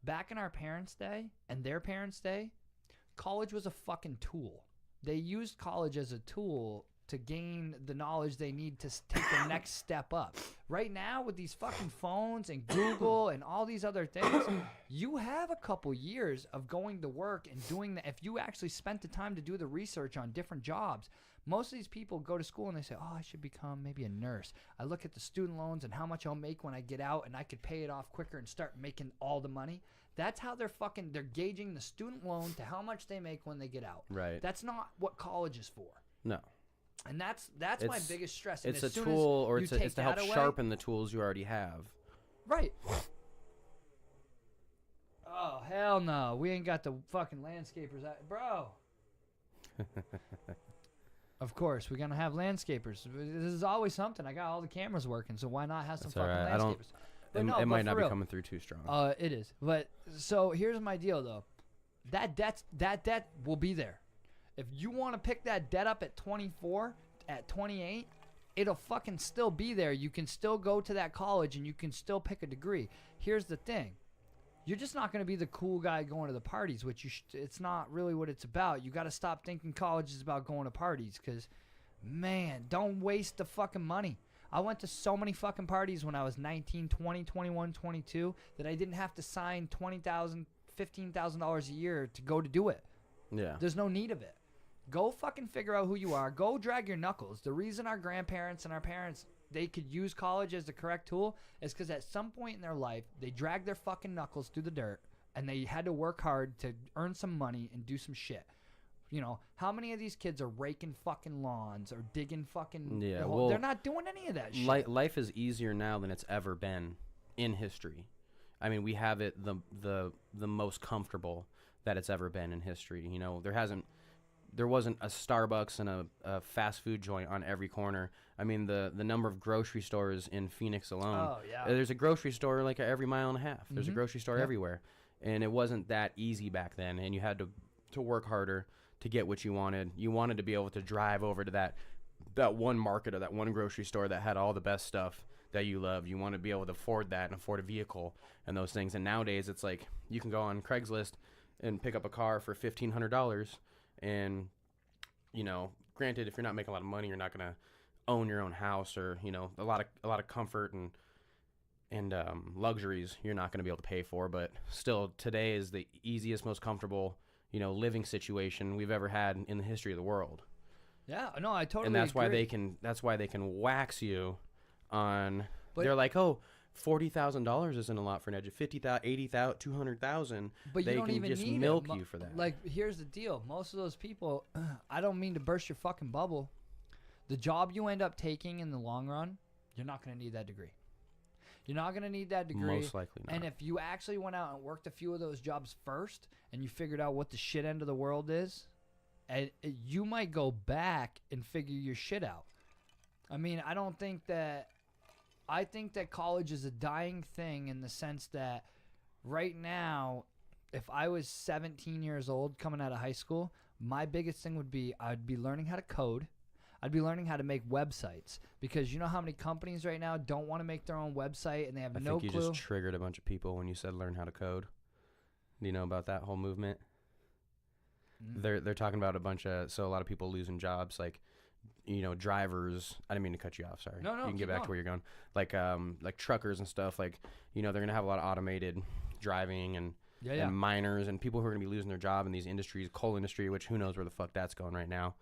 Back in our parents' day and their parents' day, college was a fucking tool. They used college as a tool to gain the knowledge they need to take the next step up. Right now, with these fucking phones and Google and all these other things, you have a couple years of going to work and doing that. If you actually spent the time to do the research on different jobs, most of these people go to school and they say, oh, I should become maybe a nurse. I look at the student loans and how much I'll make when I get out, and I could pay it off quicker and start making all the money. That's how they're gauging the student loan to how much they make when they get out. Right. That's not what college is for. No. And that's my biggest stress. It's and a tool, or it's to help away, sharpen the tools you already have. Right. Oh, hell no. We ain't got the fucking landscapers out. Bro. Of course, we're going to have landscapers. This is always something. I got all the cameras working, so why not have some That's fucking landscapers? It might not be coming through too strong. It is. But so here's my deal, though. that debt will be there. If you want to pick that debt up at 24, at 28, it'll fucking still be there. You can still go to that college and you can still pick a degree. Here's the thing. You're just not going to be the cool guy going to the parties, which it's not really what it's about. You got to stop thinking college is about going to parties because, man, don't waste the fucking money. I went to so many fucking parties when I was 19, 20, 21, 22 that I didn't have to sign $20,000, $15,000 a year to go to do it. Yeah. There's no need of it. Go fucking figure out who you are. Go drag your knuckles. The reason our grandparents and our parents, they could use college as the correct tool is because at some point in their life, they dragged their fucking knuckles through the dirt and they had to work hard to earn some money and do some shit. You know, how many of these kids are raking fucking lawns or digging fucking... Yeah, well, they're not doing any of that shit. Life is easier now than it's ever been in history. I mean, we have it the most comfortable that it's ever been in history. You know, there wasn't a Starbucks and a fast food joint on every corner. I mean, the number of grocery stores in Phoenix alone. Oh, yeah. There's a grocery store like every mile and a half. There's a grocery store everywhere. And it wasn't that easy back then. And you had to work harder to get what you wanted. You wanted to be able to drive over to that one market or that one grocery store that had all the best stuff that you love. You want to be able to afford that and afford a vehicle and those things. And nowadays it's like you can go on Craigslist and pick up a car for $1,500. And, you know, granted, if you're not making a lot of money, you're not going to own your own house or, you know, a lot of comfort and luxuries you're not going to be able to pay for. But still, today is the easiest, most comfortable, you know, living situation we've ever had in the history of the world. Yeah, no, I totally And that's agree. why they can wax you on. But they're like, oh, $40,000 isn't a lot for an edge. 50,000, 80,000, 200,000. But they you don't can even just need milk it. you for that. Like, here's the deal. Most of those people, I don't mean to burst your fucking bubble. The job you end up taking in the long run, you're not going to need that degree. You're not going to need that degree. Most likely not. And if you actually went out and worked a few of those jobs first and you figured out what the shit end of the world is, and you might go back and figure your shit out. I mean, I think that college is a dying thing in the sense that right now, if I was 17 years old coming out of high school, my biggest thing would be I'd be learning how to code. I'd be learning how to make websites because you know how many companies right now don't want to make their own website and they have no clue. I think you just triggered a bunch of people when you said learn how to code. Do you know about that whole movement? They're talking about a lot of people losing jobs, like, you know, drivers. I didn't mean to cut you off. Sorry. No, you can get back to where you're going. Like truckers and stuff. Like, you know, they're gonna have a lot of automated driving and miners and people who are gonna be losing their job in these industries, coal industry, which who knows where the fuck that's going right now,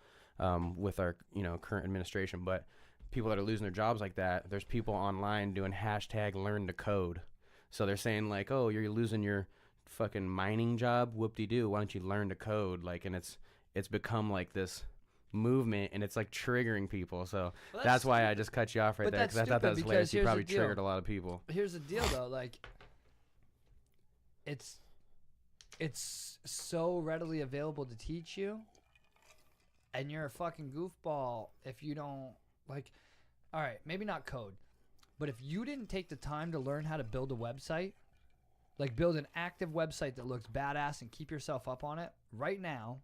with our, you know, current administration. But people that are losing their jobs like that, there's people online doing #learn to code. So they're saying like, oh, you're losing your fucking mining job, whoop-de-doo, why don't you learn to code? Like, and it's become like this movement and it's like triggering people. So that's why I just cut you off right there, because I thought that was hilarious. You probably triggered a lot of people. Here's the deal though, like it's so readily available to teach you, and you're a fucking goofball if you don't, like, all right, maybe not code, but if you didn't take the time to learn how to build a website, like build an active website that looks badass and keep yourself up on it right now,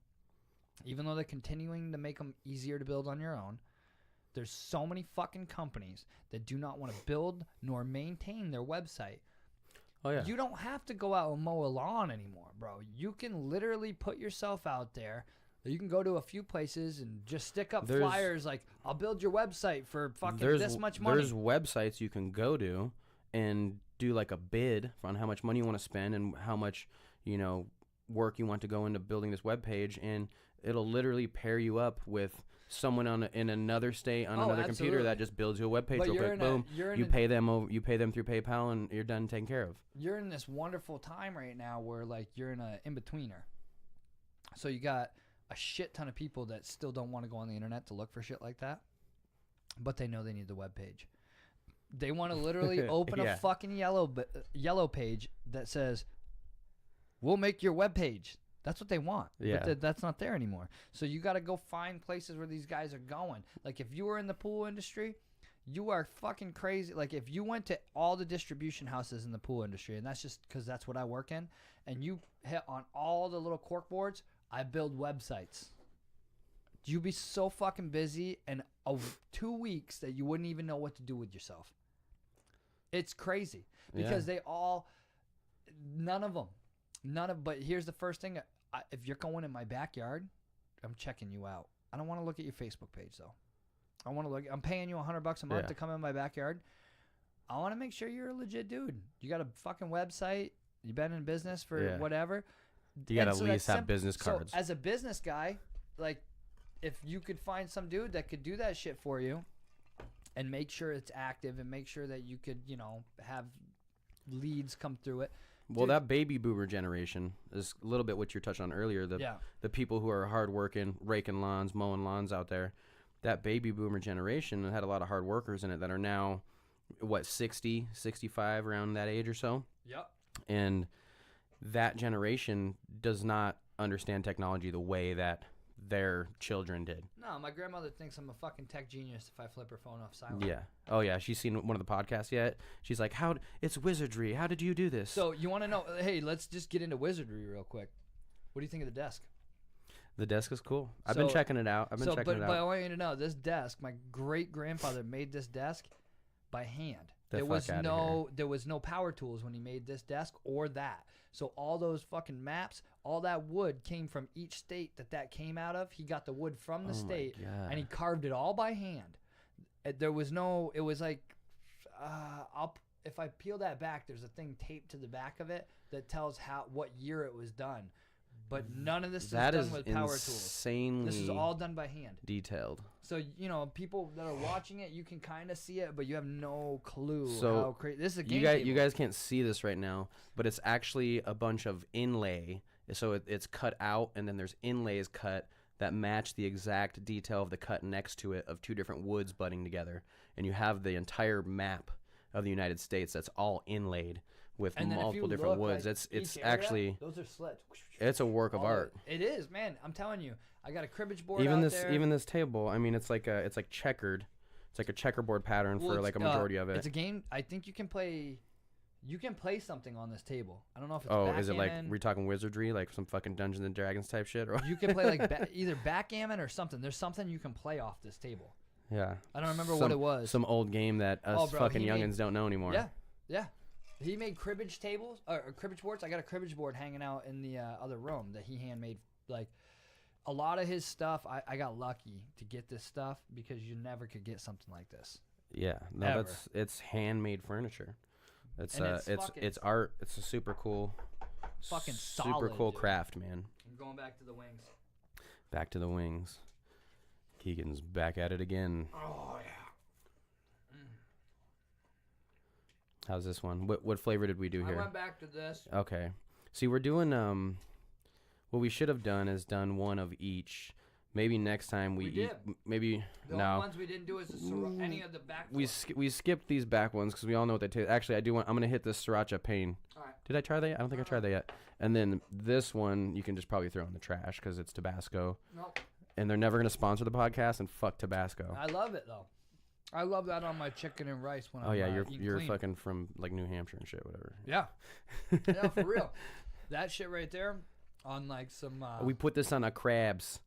even though they're continuing to make them easier to build on your own, there's so many fucking companies that do not want to build nor maintain their website. Oh, yeah. You don't have to go out and mow a lawn anymore, bro. You can literally put yourself out there. You can go to a few places and just stick up flyers like, I'll build your website for fucking this much money. There's websites you can go to and do like a bid on how much money you want to spend and how much, you know, work you want to go into building this web page, and it'll literally pair you up with someone in another state on another computer that just builds you a web page real quick. Boom. You pay them through PayPal and you're done taken care of. You're in this wonderful time right now where like you're in a in-betweener. So you got a shit ton of people that still don't want to go on the internet to look for shit like that, but they know they need the web page. They want to literally open a fucking yellow page that says, "We'll make your web page." That's what they want. Yeah. But that's not there anymore. So you got to go find places where these guys are going. Like if you were in the pool industry, You are fucking crazy. Like, if you went to all the distribution houses in the pool industry, and that's just because that's what I work in, and you hit on all the little cork boards, I build websites. You'd be so fucking busy in 2 weeks that you wouldn't even know what to do with yourself. It's crazy because they all, but here's the first thing. If you're going in my backyard, I'm checking you out. I don't want to look at your Facebook page though. I want to look. I'm paying you $100 a month to come in my backyard. I want to make sure you're a legit dude. You got a fucking website. You've been in business for whatever. You got to at least have business cards. So as a business guy, like, if you could find some dude that could do that shit for you and make sure it's active and make sure that you could, have leads come through it. Well, that baby boomer generation is a little bit what you're touching on earlier. The people who are hardworking, raking lawns, mowing lawns out there. That baby boomer generation had a lot of hard workers in it that are now, 60, 65, around that age or so. Yep. And that generation does not understand technology the way that their children did. No, my grandmother thinks I'm a fucking tech genius if I flip her phone off silent. Yeah. Oh, yeah. She's seen one of the podcasts yet. She's like, it's wizardry. How did you do this? So you want to know, hey, let's just get into wizardry real quick. What do you think of the desk? The desk is cool. I've been checking it out. But I want you to know, this desk, my great-grandfather made this desk by hand. There was no power tools when he made this desk or that. So all those fucking maps, all that wood came from each state that came out of. He got the wood from the state, and he carved it all by hand. There was no, it was like, if I peel that back, there's a thing taped to the back of it that tells what year it was done. But none of this is done with power tools. Insanely this is all done by hand. Detailed. So, people that are watching it, you can kind of see it, but you have no clue how crazy. This is a game table. You guys can't see this right now, but it's actually a bunch of inlay. So it's cut out, and then there's inlays cut that match the exact detail of the cut next to it of two different woods butting together. And you have the entire map of the United States that's all inlaid with multiple different woods. It's actually, those are slits. It's a work of art. It is, man. I'm telling you. I got a cribbage board even out there. Even this table, I mean, it's like checkered. It's like a checkerboard pattern for like a majority of it. It's a game. I think you can play something on this table. I don't know if it's backgammon. Is it like, we're talking wizardry, like some fucking Dungeons and Dragons type shit? Or you can play like either backgammon or something. There's something you can play off this table. Yeah. I don't remember what it was. Some old game that us fucking youngins don't know anymore. Yeah. He made cribbage tables or cribbage boards. I got a cribbage board hanging out in the other room that he handmade. Like, a lot of his stuff, I got lucky to get this stuff because you never could get something like this. Yeah, no, it's handmade furniture. It's art. It's a super cool, fucking super cool craft, man. I'm going back to the wings. Back to the wings. Keegan's back at it again. Oh yeah. How's this one? What flavor did we do here? I went back to this. Okay. See, we're doing what we should have done is done one of each. Maybe next time we eat. Maybe the only ones we didn't do is any of the back. We skipped these back ones because we all know what they taste. Actually, I'm gonna hit this Sriracha Pain. All right. Did I try that yet? I don't think I tried that yet. And then this one you can just probably throw in the trash because it's Tabasco. Nope. And they're never gonna sponsor the podcast and fuck Tabasco. I love it though. I love that on my chicken and rice when you're clean. fucking from like New Hampshire and shit, whatever. Yeah. Yeah, for real. That shit right there on like some. We put this on a crabs.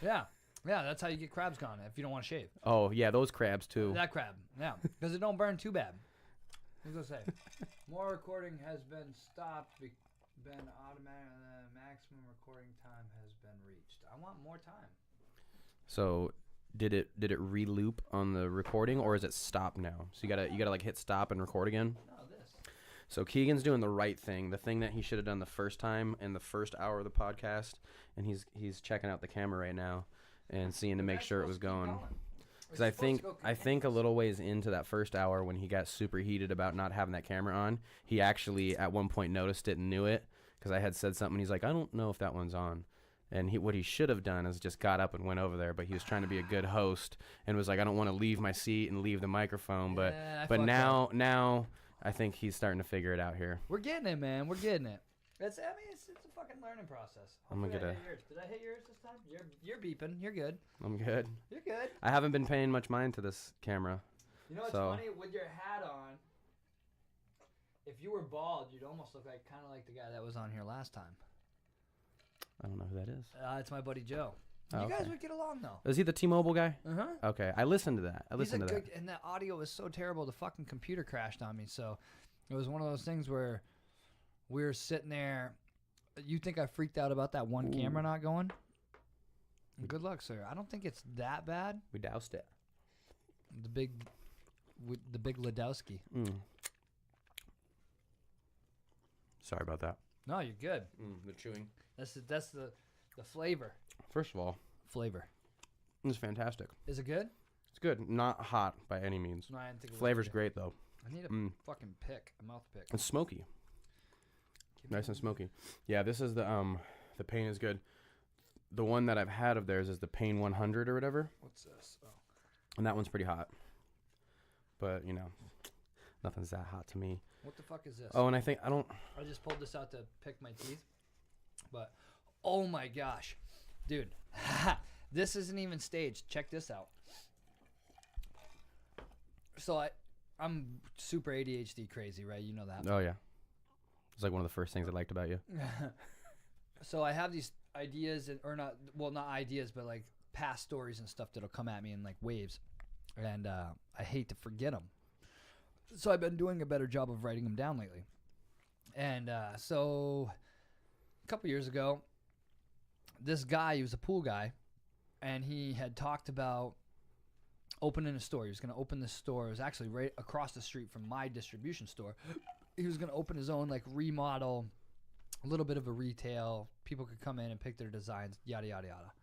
Yeah, that's how you get crabs gone if you don't want to shave. Oh yeah, those crabs too. That crab, yeah, because it don't burn too bad. What was I say? More recording has been stopped. Been automatic. Maximum recording time has been reached. I want more time. So. Did it re-loop on the recording or is it stop now? So you gotta like hit stop and record again? No, this. So Keegan's doing the right thing, the thing that he should have done the first time in the first hour of the podcast, and he's checking out the camera right now and seeing to make sure it was going. Because I think a little ways into that first hour when he got super heated about not having that camera on, he actually at one point noticed it and knew it because I had said something. He's like, I don't know if that one's on. And what he should have done is just got up and went over there, but he was trying to be a good host and was like, I don't want to leave my seat and leave the microphone, but now I think he's starting to figure it out here. We're getting it, man. We're getting it. It's a fucking learning process. I'm gonna get Did I hit yours this time? You're beeping. You're good. I'm good. You're good. I haven't been paying much mind to this camera. You know what's So- funny? With your hat on, if you were bald, you'd almost look like kind of like the guy that was on here last time. I don't know who that is. It's my buddy Joe. Oh, You guys okay. would get along though. Is he the T-Mobile guy? Uh-huh. Okay, I listened to that. And that audio was so terrible, the fucking computer crashed on me. So it was one of those things where we were sitting there. You think I freaked out about that one camera not going? Good luck, sir. I don't think it's that bad. We doused it. The big Ladowski. Sorry about that. No, you're good. The chewing. That's the flavor. First of all, Flavor. it's fantastic. Is it good? It's good. Not hot by any means. No, I didn't think it was Flavor's good. great though. I need a fucking a mouth pick. It's smoky. Nice and smoky. Yeah, this is the pain is good. The one that I've had of theirs is the Pain 100 or whatever, What's this? Oh. and that one's pretty hot. But you know, nothing's that hot to me. What the fuck is this? Oh, and I just pulled this out to pick my teeth. But, oh my gosh. Dude, this isn't even staged. Check this out. So I'm super ADHD crazy, right? You know that. Oh yeah. It's like one of the first things I liked about you. So I have these ideas, not ideas, but like past stories and stuff that'll come at me in like waves. And I hate to forget them. So I've been doing a better job of writing them down lately. And so a couple years ago, this guy, he was a pool guy, and he had talked about opening a store. He was going to open this store. It was actually right across the street from my distribution store. He was going to open his own like remodel, a little bit of a retail. People could come in and pick their designs, yada, yada, yada.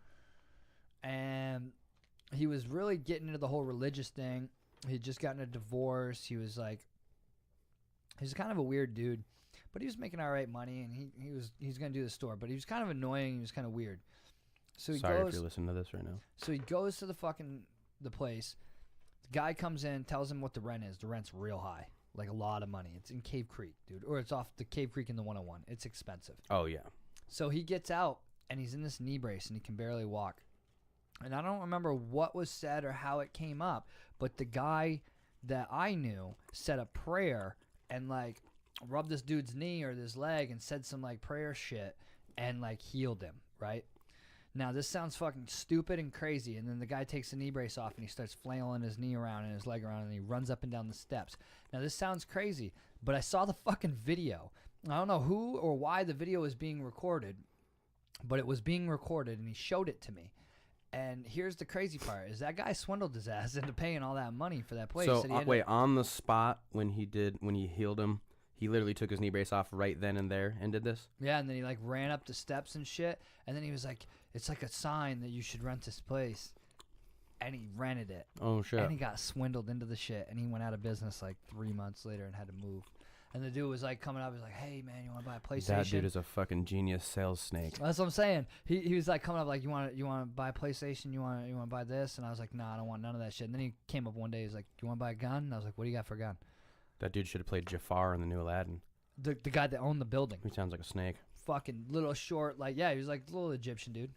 And he was really getting into the whole religious thing. He'd just gotten a divorce. He was kind of a weird dude, but he was making all right money, and he's going to do the store, but he was kind of annoying. He was kind of weird. So Sorry if you're listening to this right now. So he goes to the place. The guy comes in, tells him what the rent is. The rent's real high, like a lot of money. It's in Cave Creek, dude, or it's off the Cave Creek in the 101. It's expensive. Oh yeah. So he gets out, and he's in this knee brace, and he can barely walk. And I don't remember what was said or how it came up, but the guy that I knew said a prayer and like rubbed this dude's knee or this leg and said some like prayer shit and like healed him, right? Now this sounds fucking stupid and crazy, and then the guy takes the knee brace off and he starts flailing his knee around and his leg around, and he runs up and down the steps. Now this sounds crazy, but I saw the fucking video. I don't know who or why the video was being recorded, but it was being recorded, and he showed it to me. And here's the crazy part: is that guy swindled his ass into paying all that money for that place. So wait, on the spot when he healed him, he literally took his knee brace off right then and there and did this? Yeah, and then he like ran up the steps and shit, and then he was like, "It's like a sign that you should rent this place," and he rented it. Oh shit! And he got swindled into the shit, and he went out of business like 3 months later and had to move. And the dude was like coming up, he was like, "Hey man, you want to buy a PlayStation?" That dude is a fucking genius sales snake. That's what I'm saying. He was like coming up like, you want to buy a PlayStation? You want to buy this? And I was like, "Nah, I don't want none of that shit." And then he came up one day, he's like, "Do you want to buy a gun?" And I was like, "What do you got for a gun?" That dude should have played Jafar in the new Aladdin. The guy that owned the building. He sounds like a snake. Fucking little short, like, yeah, he was like a little Egyptian dude.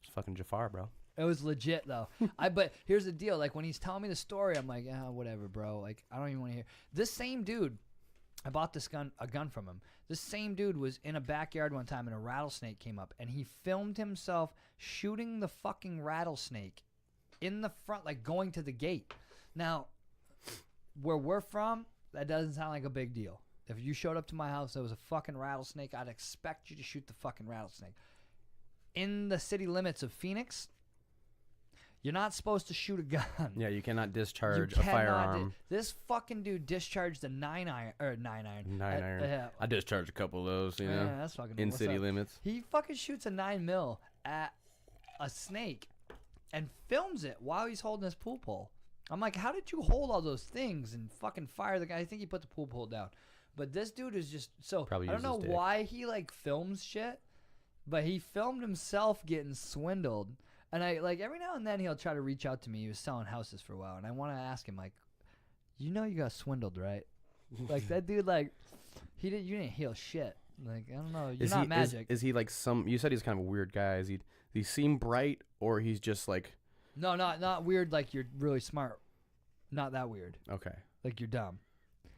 It's fucking Jafar, bro. It was legit though. But here's the deal: like when he's telling me the story, I'm like, "Yeah, whatever, bro. Like I don't even want to hear." This same dude, I bought a gun from him. This same dude was in a backyard one time, and a rattlesnake came up, and he filmed himself shooting the fucking rattlesnake in the front, like going to the gate. Now, where we're from, that doesn't sound like a big deal. If you showed up to my house, there was a fucking rattlesnake, I'd expect you to shoot the fucking rattlesnake. In the city limits of Phoenix, you're not supposed to shoot a gun. Yeah, you cannot discharge a firearm. This fucking dude discharged a 9-iron. I discharged a couple of those, you know, that's fucking in what's city up? limits. He fucking shoots a 9mm at a snake and films it while he's holding his pool pole. I'm like, how did you hold all those things and fucking fire the guy? I think he put the pool pole down. But this dude is just so. Probably I don't know why he like films shit, but he filmed himself getting swindled. And I like every now and then he'll try to reach out to me. He was selling houses for a while, and I want to ask him like, you know, you got swindled, right? Like that dude, like you didn't heal shit. Like I don't know, you're not magic. Is he like some? You said he's kind of a weird guy. Does he seem bright, or he's just like? No, not weird. Like you're really smart. Not that weird. Okay. Like you're dumb.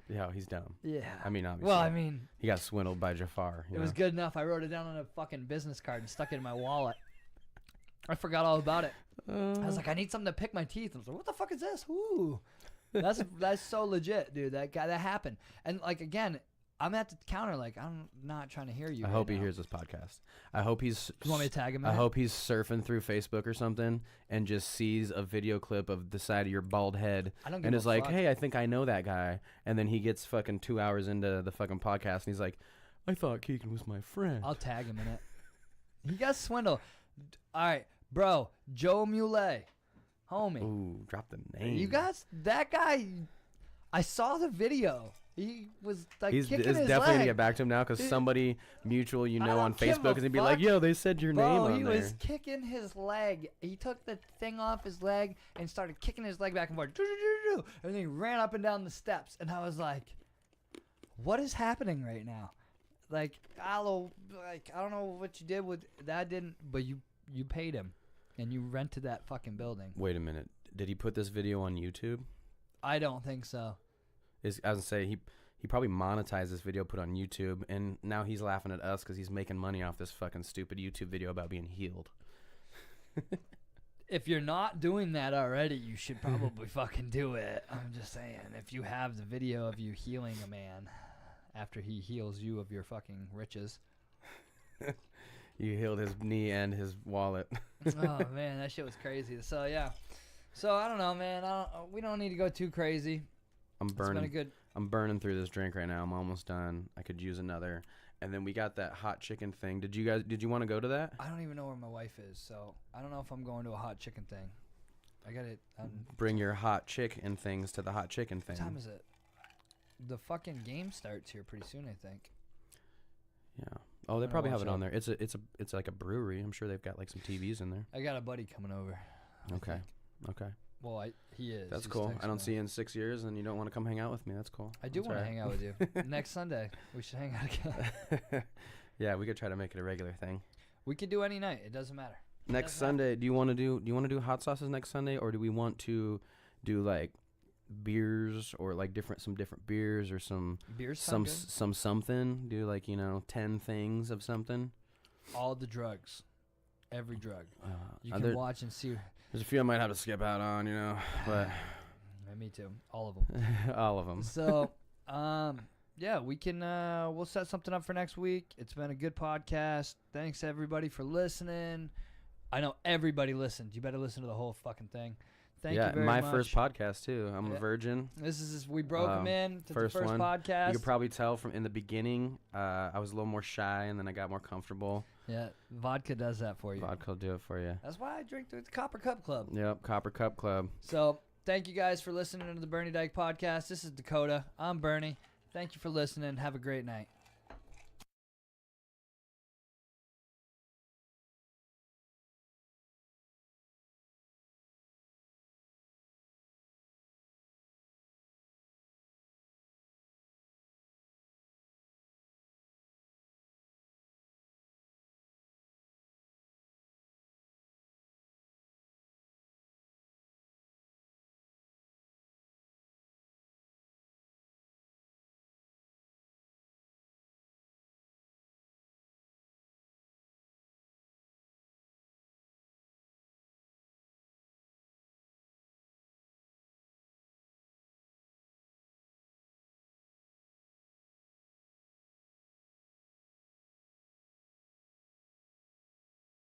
Yeah, he's dumb. Yeah. I mean, obviously. Well, I mean, he got swindled by Jafar. it was good enough. I wrote it down on a fucking business card and stuck it in my wallet. I forgot all about it. I was like, I need something to pick my teeth. I was like, what the fuck is this? Ooh. That's so legit, dude. That happened. And like again, I'm at the counter like I'm not trying to hear you. I hope he hears this podcast. I hope he's. You want me to tag him in I it? hope he's surfing through Facebook or something and just sees a video clip of the side of your bald head and is like, "Hey, I think I know that guy." And then he gets fucking 2 hours into the fucking podcast and he's like, "I thought Keegan was my friend." I'll tag him in it. He got swindled. All right, bro. Joe Mules, homie. Ooh, drop the name. You guys, that guy. I saw the video. He was like He's kicking it's his definitely leg. gonna get back to him now because somebody mutual I on don't give a Facebook is gonna be like, fuck. "Yo, they said your name Bro, on he there." was kicking his leg. He took the thing off his leg and started kicking his leg back and forth. And then he ran up and down the steps. And I was like, what is happening right now? Like, I don't know what you did with that. But you paid him. And you rented that fucking building. Wait a minute. Did he put this video on YouTube? I don't think so. I was gonna say he probably monetized this video, put on YouTube, and now he's laughing at us because he's making money off this fucking stupid YouTube video about being healed. If you're not doing that already, you should probably fucking do it. I'm just saying, if you have the video of you healing a man after he heals you of your fucking riches. You healed his knee and his wallet. Oh man, that shit was crazy. So yeah. So I don't know, man. We don't need to go too crazy. I'm It's been a good. I'm burning through this drink right now. I'm almost done. I could use another. And then we got that hot chicken thing. Did you want to go to that? I don't even know where my wife is, so I don't know if I'm going to a hot chicken thing. I got it. Bring your hot chicken things to the hot chicken thing. What time is it? The fucking game starts here pretty soon, I think. Yeah. Oh, they I'm gonna probably have watch it on it. there. It's like a brewery. I'm sure they've got like some TVs in there. I got a buddy coming over. I Okay. think. Okay. Well, he is. That's He's cool. texting I don't me. see you in 6 years, and you don't want to come hang out with me. That's cool. I do want to hang out with you. Next Sunday, we should hang out again. Yeah, we could try to make it a regular thing. We could do any night. It doesn't matter. Next doesn't Sunday, do you want to do hot sauces next Sunday, or do we want to do like beers or like some different beers or some Beers sound good. something? Do like 10 things of something. All the drugs, every drug. You Are can there- watch and see. There's a few I might have to skip out on, but Me too. All of them. all of them. So, yeah, we can. We'll set something up for next week. It's been a good podcast. Thanks everybody for listening. I know everybody listened. You better listen to the whole fucking thing. Thank you very my much. first podcast too. I'm a virgin. We broke them in to the first one. podcast. You could probably tell from in the beginning, I was a little more shy, and then I got more comfortable. Yeah, vodka does that for you. Vodka will do it for you. That's why I drink the Copper Cup Club. Yep, Copper Cup Club. So, thank you guys for listening to the Bernie Dyke podcast. This is Dakota. I'm Bernie. Thank you for listening. Have a great night.